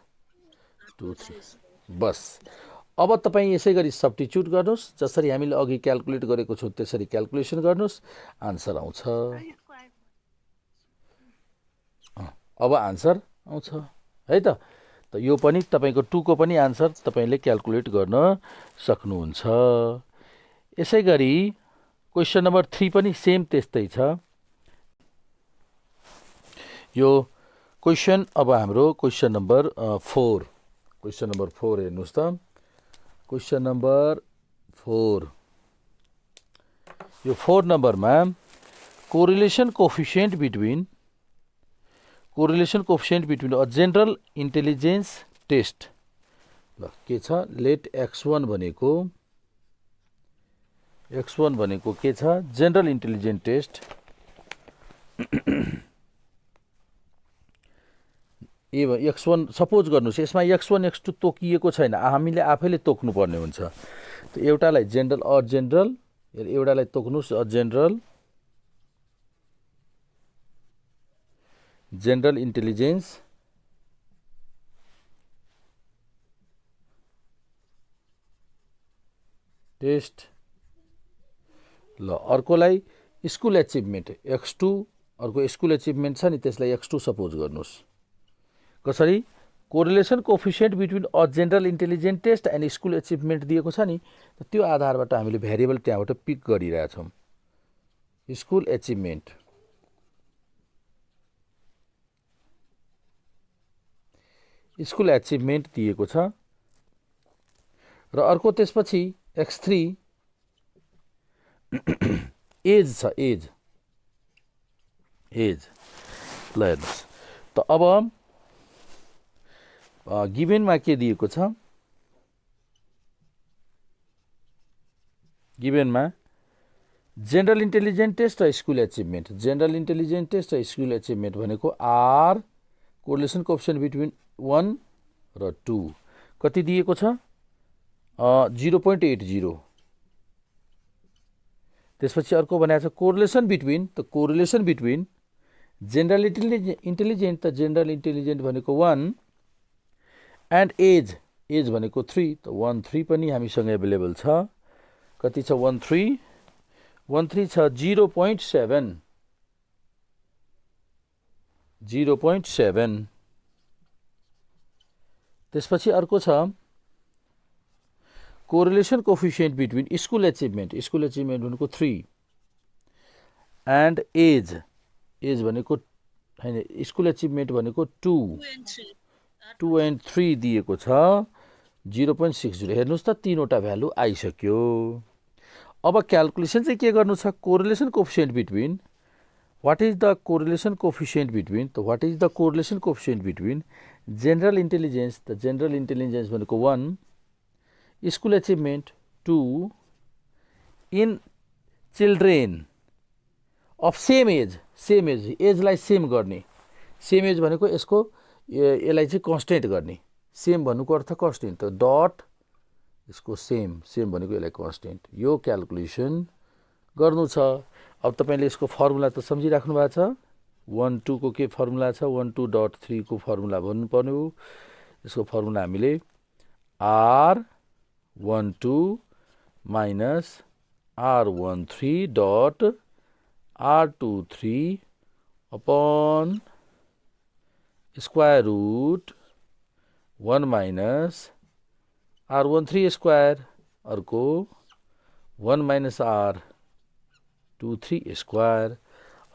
[SPEAKER 1] 23, बस। अब तपाई यसै गरी सब्स्टिट्युट गर्नुस्, जसरी हामीले अघि क्याल्कुलेट गरेको छौं त्यसरी क्याल्कुलेसन गर्नुस्, आन्सर आउँछ। अब आन्सर आउँछ है त। यो पनि तपाईको 2 को पनि आन्सर तपाईले क्याल्कुलेट गर्न सक्नुहुन्छ। यसैगरी क्वेसन नम्बर 3 पनि सेम त्यस्तै छ। यो क्वेसन अब हाम्रो क्वेसन नम्बर 4 हेर्नुहोस् त। क्वेसन नम्बर 4 यो 4 नम्बरमा correlation coefficient between a general intelligence test. ल के छ, लेट x1 भनेको के छ, general intelligence test. x1 suppose गर्नुहोस्, यसमा x1 x2 तोकिएको छैन, हामीले आफैले तोक्नु पर्ने हुन्छ। त एउटालाई जेनरल एउटालाई तोक्नुहोस् जेनरल इन्टेलिजेन्स टेस्ट। ल अर्कोलाई स्कुल एचिभमेन्ट x2, अर्को स्कुल एचिभमेन्ट छ नि, त्यसलाई x2 सपोज गर्नुहोस्। कसरी, correlation coefficient between a general intelligence test and school achievement दिएको छ नि, त्यो आधारबाट हामीले भेरिएबल त्यहाँबाट पिक गरिरहेछौँ। स्कुल एचिभमेन्ट दिएको छ र अर्को त्यसपछि x3 एज छ, एज। ल हेर्नुहोस् त, अब गिभेनमा के दिएको छ, गिभेनमा जेनरल इन्टेलिजेन्स टेस्ट र school achievement. General intelligence test र स्कुल एचिभमेन्ट भनेको आर कोरिलेसन कोफिसिएन्ट बिट्विन 1 र 2 कति दिएको छ, 0.80। त्यसपछि अर्को भनेको छ कोरिलेसन बिट्विन जेनरल इन्टेलिजेन्ट, त जेनरल इन्टेलिजेन्ट भनेको 1 एन्ड एज भनेको 3। त 13 पनि हामीसँग एभाइलेबल छ। कति छ, 13 छ 0.7। त्यसपछि अर्को छ correlation coefficient between school achievement भनेको 3 एन्ड एज भनेको हैन, स्कुल एचिभमेन्ट भनेको 2 एन्ड 3 दिएको छ 0.60। हेर्नुहोस् त, तीनवटा भ्यालु आइसक्यो। अब क्याल्कुलेसन चाहिँ के गर्नु छ, correlation coefficient between what is the correlation coefficient between general intelligence, त जेनरल इन्टेलिजेन्स भनेको 1, school achievement 2 in children of same age एजलाई सेम गर्ने। सेम एज भनेको यसलाई चाहिँ कन्स्टेन्ट गर्ने। सेम भन्नुको अर्थ कन्स्टेन्ट, त डट यसको सेम भनेको यसलाई कन्स्टेन्ट। यो क्याल्कुलेसन गर्नु छ। अब तपाईँले यसको फर्मुला त सम्झिराख्नु भएको छ। 1 2 को के फर्मुला छ, 12.3 को फर्मुला भन्नुपर्ने हो। यसको फर्मुला हामीले R12 minus R13 dot R23 upon square root 1 minus R13 square, अर्को 1 माइनस R23 स्क्वायर।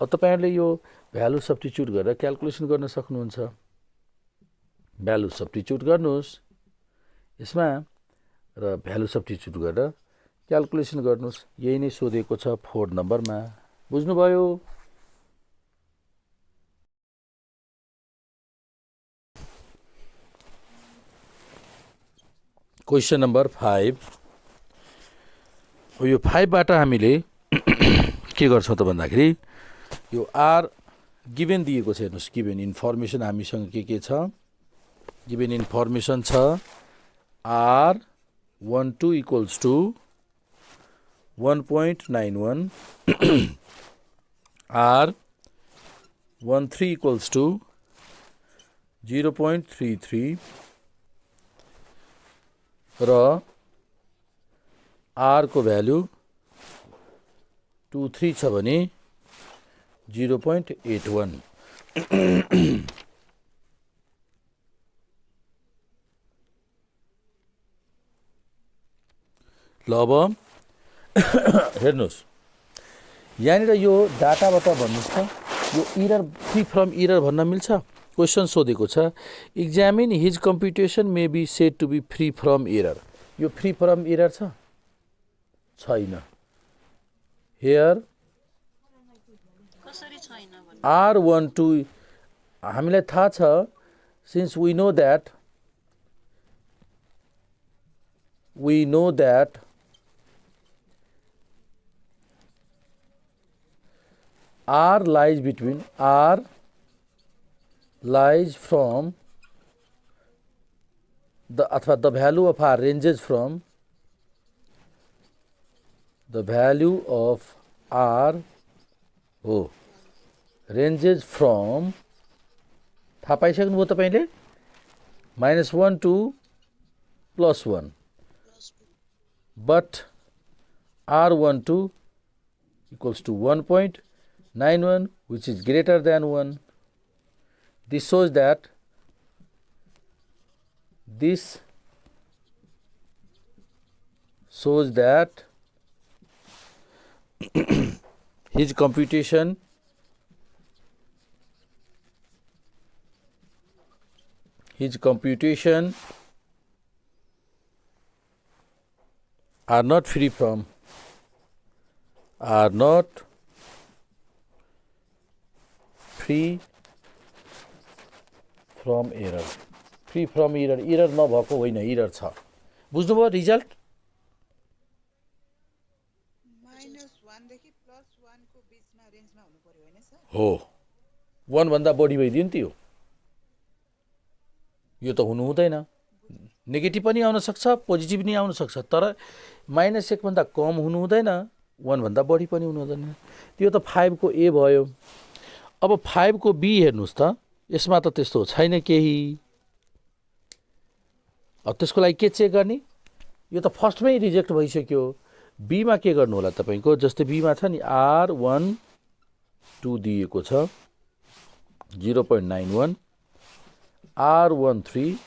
[SPEAKER 1] अब तपाईँहरूले यो भ्यालु सब्स्टिट्युट गरेर क्याल्कुलेसन गर्न सक्नुहुन्छ। भ्यालु सब्स्टिट्युट गर्नुहोस् यसमा र भ्यालु सब्स्टिट्युट गरेर क्याल्कुलेसन गर्नुहोस्। यही नै सोधेको छ 4 नम्बरमा। बुझ्नुभयो? Question number 5। यो 5 बाट हामीले के गर्छौँ त भन्दाखेरि, यो आर गिभेन दिएको छ। हेर्नुहोस्, गिभेन इन्फर्मेसन हामीसँग के छ, गिभेन इन्फर्मेसन छ R12 equals to 1.91 R13 equals to 0.33 र R को भ्यालु 23 छ भने 0.81। ल अब हेर्नुहोस्, यहाँनिर यो डाटाबाट भन्नुहोस् त यो इरर फ्री फ्रम इरर भन्न मिल्छ क्वेसन सोधेको छ examine his computation may be said to be free from error यो फ्री फ्रम इरर छैन हियर
[SPEAKER 2] कसरी छैन भन्नु
[SPEAKER 1] R12 हामीलाई थाहा छ since we know that R lies from the value of R ranges from the value of R ranges from थाहा पाइसक्नुभयो तपाईँले -1 to +1 but R12 equals to 1.91 which is greater than 1. This shows that his computation are not free from error. Free from error. Error नभएको होइन error छ बुझ्नुभयो result
[SPEAKER 3] -1 देखि +1 को बीचमा रेन्जमा हुनु पर्यो हैन सर
[SPEAKER 1] हो 1 भन्दा बढी भइदियो नि त्यो यो त हुनु हुँदैन नेगेटिभ पनि आउन सक्छ पोजिटिभ पनि आउन सक्छ तर -1 भन्दा कम हुनु हुँदैन 1 भन्दा बढी पनि हुनु हुँदैन त्यो त 5 को ए भयो अब 5 को बी हेर्नुस् त यसमा त त्यस्तो छैन केही अब त्यसको लागि के चेक गर्ने यो त फर्स्टमै रिजेक्ट भइसक्यो बी मा के गर्नु होला तपाईको जस्तै बी मा छ नि R12 दिएको छ 0.91 R13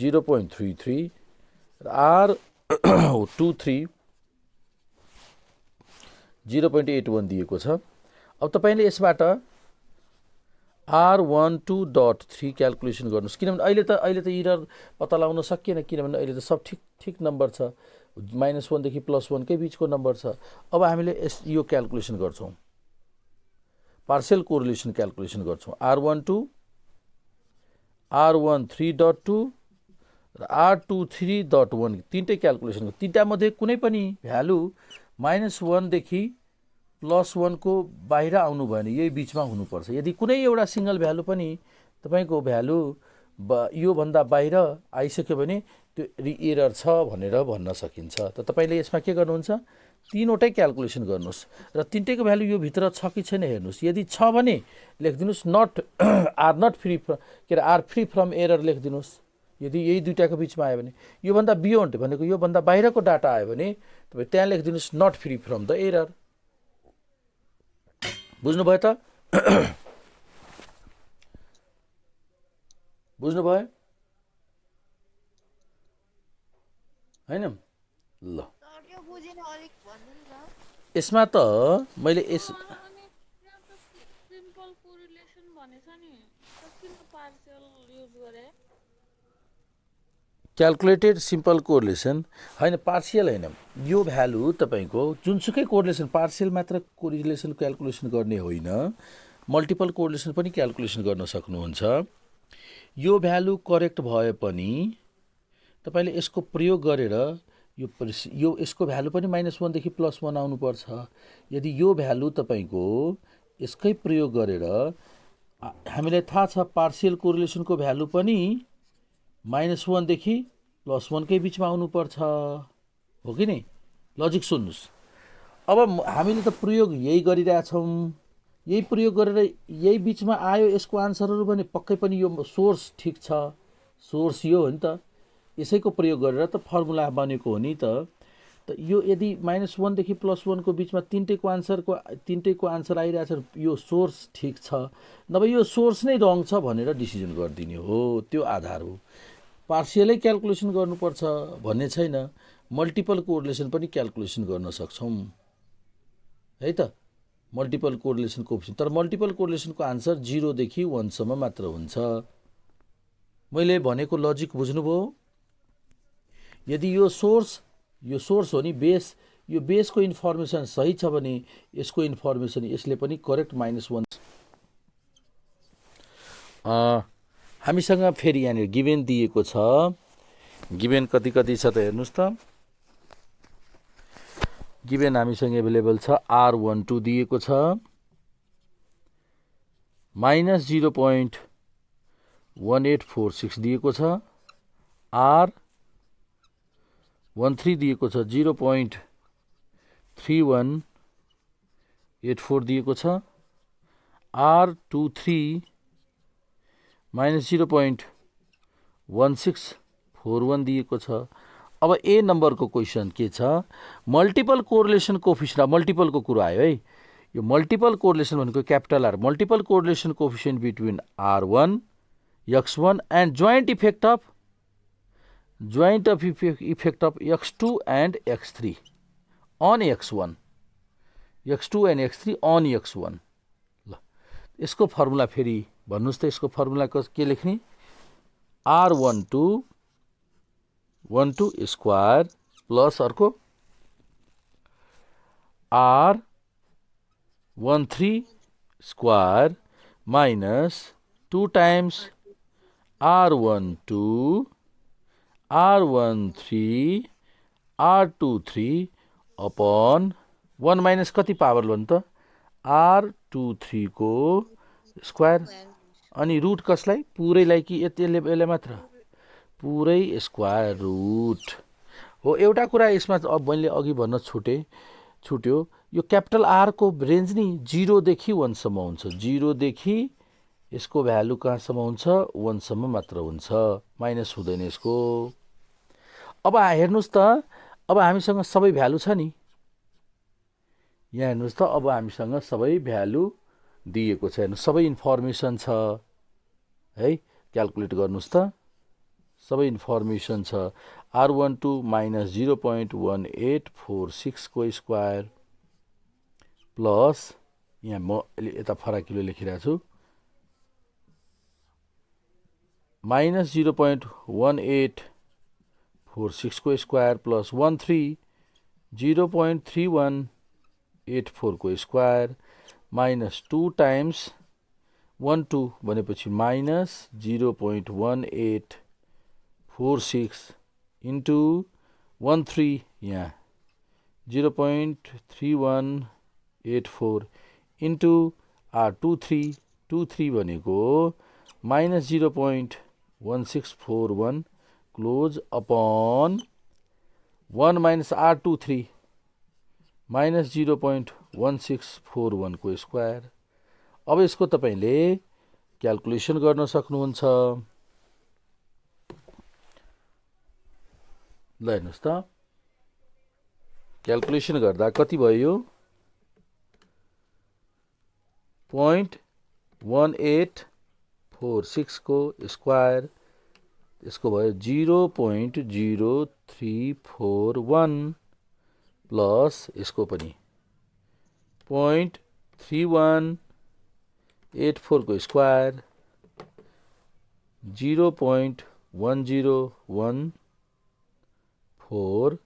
[SPEAKER 1] 0.33 R23 0.81 दिएको छ अब तपाईले यसबाट R12.3 क्याल्कुलेसन गर्नुस् किनभने अहिले त इरर पत्ता लगाउन सकिएन किनभने अहिले त सब ठीक नम्बर छ -1 देखि +1 कै बीचको नम्बर छ अब हामीले यो क्याल्कुलेसन गर्छौं पार्शियल कोरिलेसन क्याल्कुलेसन गर्छौं R12 R13.2 र R23.1 तीनटै क्याल्कुलेसन तीनटा मध्ये कुनै पनि भ्यालु -1 देखि +1 को बाहिर आउनु भने यही बीचमा हुनुपर्छ यदि कुनै एउटा सिंगल भ्यालु पनि तपाईको भ्यालु यो भन्दा बाहिर आइसक्यो भने त्यो एरर छ भनेर भन्न सकिन्छ त तपाईले यसमा के गर्नुहुन्छ तीनवटै क्याल्कुलेसन गर्नुस् र तीनटैको भ्यालु यो भित्र छ कि छैन हेर्नुस् यदि छ भने लेख्दिनुस् आर फ्री फ्रम एरर लेख्दिनुस् यदि यही दुईटाको बीचमा आयो भने यो भन्दा बियोन्ड भनेको यो भन्दा बाहिरको डाटा आयो भने तपाई त्यहाँ लेख्दिनुस् not free from the error बुझ्नुभयो त बुझ्नुभयो हैन ल
[SPEAKER 3] त्यो बुझिन अलिक भन्नु नि
[SPEAKER 1] यसमा त मैले
[SPEAKER 2] सिम्पल कोरिलेसन भनेछ नि किन पार्शियल युज गरे
[SPEAKER 1] क्याल्कुलेटेड सिम्पल कोरिलेसन हैन पार्शियल हैन यो भ्यालु तपाईको जुनसुकै कोरिलेसन पार्शियल मात्र कोरिलेसन क्याल्कुलेसन गर्ने होइन मल्टिपल कोरिलेसन पनि क्याल्कुलेसन गर्न सक्नुहुन्छ यो भ्यालु करेक्ट भए पनि तपाईले यसको प्रयोग गरेर यो यसको भ्यालु पनि -1 देखि +1 आउनु पर्छ यदि यो भ्यालु तपाईको यसकै प्रयोग गरेर हामीलाई थाहा छ पार्शियल कोरिलेसनको भ्यालु पनि -1 देखि +1 कै बीचमा आउनु पर्छ हो कि नि लजिक सुन्नुस् अब हामीले त प्रयोग यही गरिरहेछौं यही प्रयोग गरेर यही बीचमा आयो यसको आन्सरहरु भने पक्कै पनि यो सोर्स ठीक छ सोर्स यो हो नि त यसैको प्रयोग गरेर त फर्मुला बनेको हो नि त यो यदि -1 देखि +1 को बीचमा तीनटैको आन्सर आइरहेछ यो सोर्स ठीक छ नभए यो सोर्स नै रङ छ भनेर डिसिजन गर्दिने हो त्यो आधार हो पार्शियलै क्याल्कुलेसन गर्नुपर्छ भन्ने छैन मल्टिपल कोरिलेसन पनि क्याल्कुलेसन गर्न सक्छौं है त मल्टिपल कोरिलेसन कोएफिसिएन्ट। तर मल्टिपल कोरिलेसनको आन्सर 0 देखि 1 सम्म मात्र हुन्छ। मैले भनेको लजिक बुझ्नुभयो? यदि यो सोर्स हो नि बेस, यो बेसको इन्फर्मेसन सही छ भने यसको इन्फर्मेसन यसले पनि करेक्ट -1। हामीसँग फेरि यहाँनिर गिभेन दिएको छ। गिभेन कति छ त हेर्नुहोस् त। गिभेन हामीसँग एभाइलेबल छ R12 दिएको छ -0.1846 दिएको छ, R13 दिएको छ 0.3184 दिएको छ, R23 -0.1641 दिएको छ। अब ए नम्बरको क्वेसन के छ? Multiple correlation coefficient. मल्टिपलको कुरा आयो है। यो मल्टिपल कोरिलेसन भनेको capital R, multiple correlation coefficient between R1 x1 and joint effect of x2 and x3 on x1, x2 and x3 on x1। ल यसको फर्मुला फेरि भन्नुहोस् त। यसको फर्मुला के लेख्ने? R12 स्क्वायर प्लस अर्को R13 square minus 2 times R12 R13 R23 upon 1 minus कति पावर भन्नु त? R23 को स्क्वायर अनि रुट कसलाई? पुरैलाई कि यसले मात्र? पुरै स्क्वायर रुट हो। एउटा कुरा यसमा अब मैले अघि भन्न छुट्यो, यो क्यापिटल आर को रेन्ज नि 0 देखि 1 सम्म हुन्छ। 0 देखि यसको भ्यालु कहाँसम्म हुन्छ? 1 सम्म मात्र हुन्छ, माइनस हुँदैन यसको। अब हेर्नुहोस् त, अब हामीसँग सबै भ्यालु छ नि। यहाँ हेर्नुहोस् त, अब हामीसँग सबै भ्यालु दिएको छ। हेर्नुहोस् सबै इन्फर्मेसन छ है। क्याल्कुलेट गर्नुहोस् त, सबै इन्फर्मेसन छ। R12 माइनस 0.1846 को स्क्वायर प्लस यहाँ म यता फराकिलो लेखिरहेको छु माइनस 0.1846 को स्क्वायर प्लस 13 0.3184 को स्क्वायर माइनस 2 टाइम्स 12 भनेपछि माइनस 0.1846 इन्टु 13 यहाँ 0.3184 इन्टु R23 भनेको minus 0.1641 close upon 1 minus R23 minus 0.1641 को स्क्वायर। अब यसको तपाईले क्याल्कुलेसन गर्न सक्नुहुन्छ। ल हेर्नुहोस् त, क्याल्कुलेसन गर्दा कति भयो यो? 0.1846 को स्क्वायर, यसको भयो 0.0341 प्लस यसको पनि 0.3184 को स्क्वायर 0.1014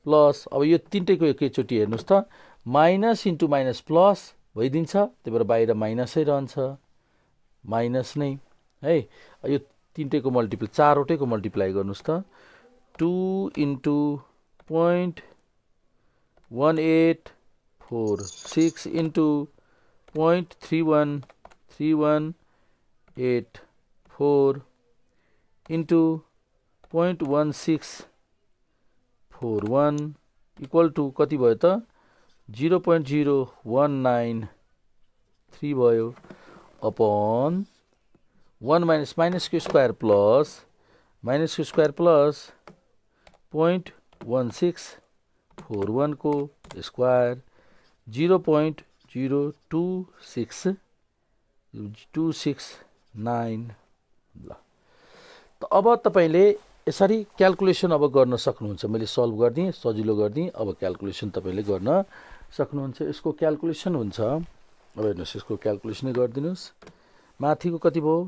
[SPEAKER 1] प्लस अब यो तीनटैको एकैचोटि हेर्नुहोस् त, माइनस इन्टु माइनस प्लस भइदिन्छ, त्यही भएर बाहिर माइनसै रहन्छ, माइनस नै है। यो तीनटैको मल्टिप्लाई, चारवटैको मल्टिप्लाई गर्नुहोस् त। 2 into 0.1846 into 0.313184 into 0.1641 equal to कति भयो त? 0.0193 भयो अपन 1 माइनस माइनसको स्क्वायर प्लस माइनसको स्क्वायर प्लस 0.1641 को स्क्वायर 0.026269। ल त अब तपाईले यसरी क्याल्कुलेसन अब गर्न सक्नुहुन्छ। मैले सल्भ गर्दिएँ, सजिलो गर्दिएँ। अब क्याल्कुलेसन तपाईले गर्न सक्नुहुन्छ यसको क्याल्कुलेसन हुन्छ अब हेर्नुहोस् यसको क्याल्कुलेसनै गरिदिनुहोस् माथिको कति भयो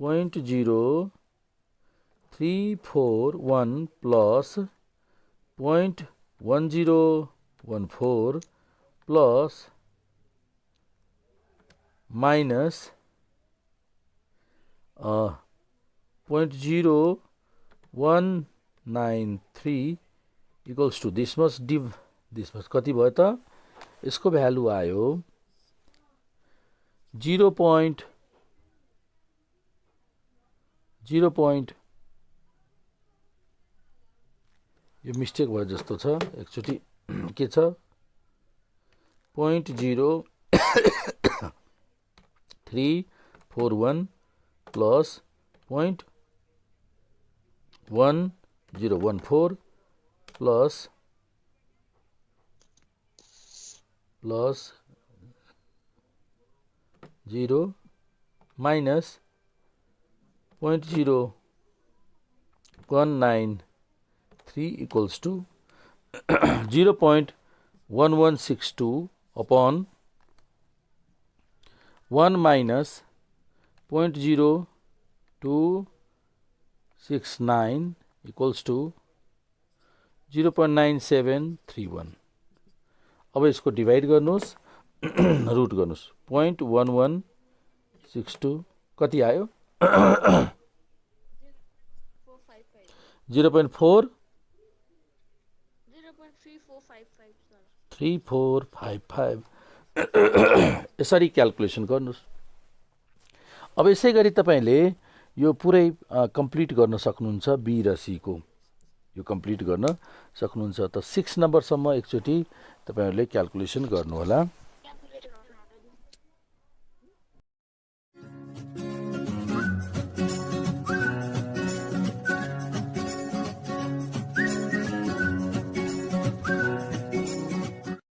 [SPEAKER 1] 0.0341 plus 0.1014 plus minus 0.0193 equals to this must कति भयो त यसको भ्यालु आयो 0. यो मिस्टेक भयो जस्तो छ एकचोटि के छ 0.0341 plus 0.1014 plus 0 minus 0.0193 equals to 0.1162 upon 1 minus 0.0269 equals to 0.9731 अब यसको डिभाइड गर्नुहोस् रुट गर्नुहोस् 0.1162 कति आयो 0.4 3455 यसरी क्याल्कुलेसन गर्नुहोस् अब यसै गरी तपाईले यो पुरै कम्प्लिट गर्न सक्नुहुन्छ बी र सी को यो कम्प्लिट गर्न सक्नुहुन्छ त 6 नम्बरसम्म एकचोटि तपाईहरुले क्याल्कुलेसन गर्नु होला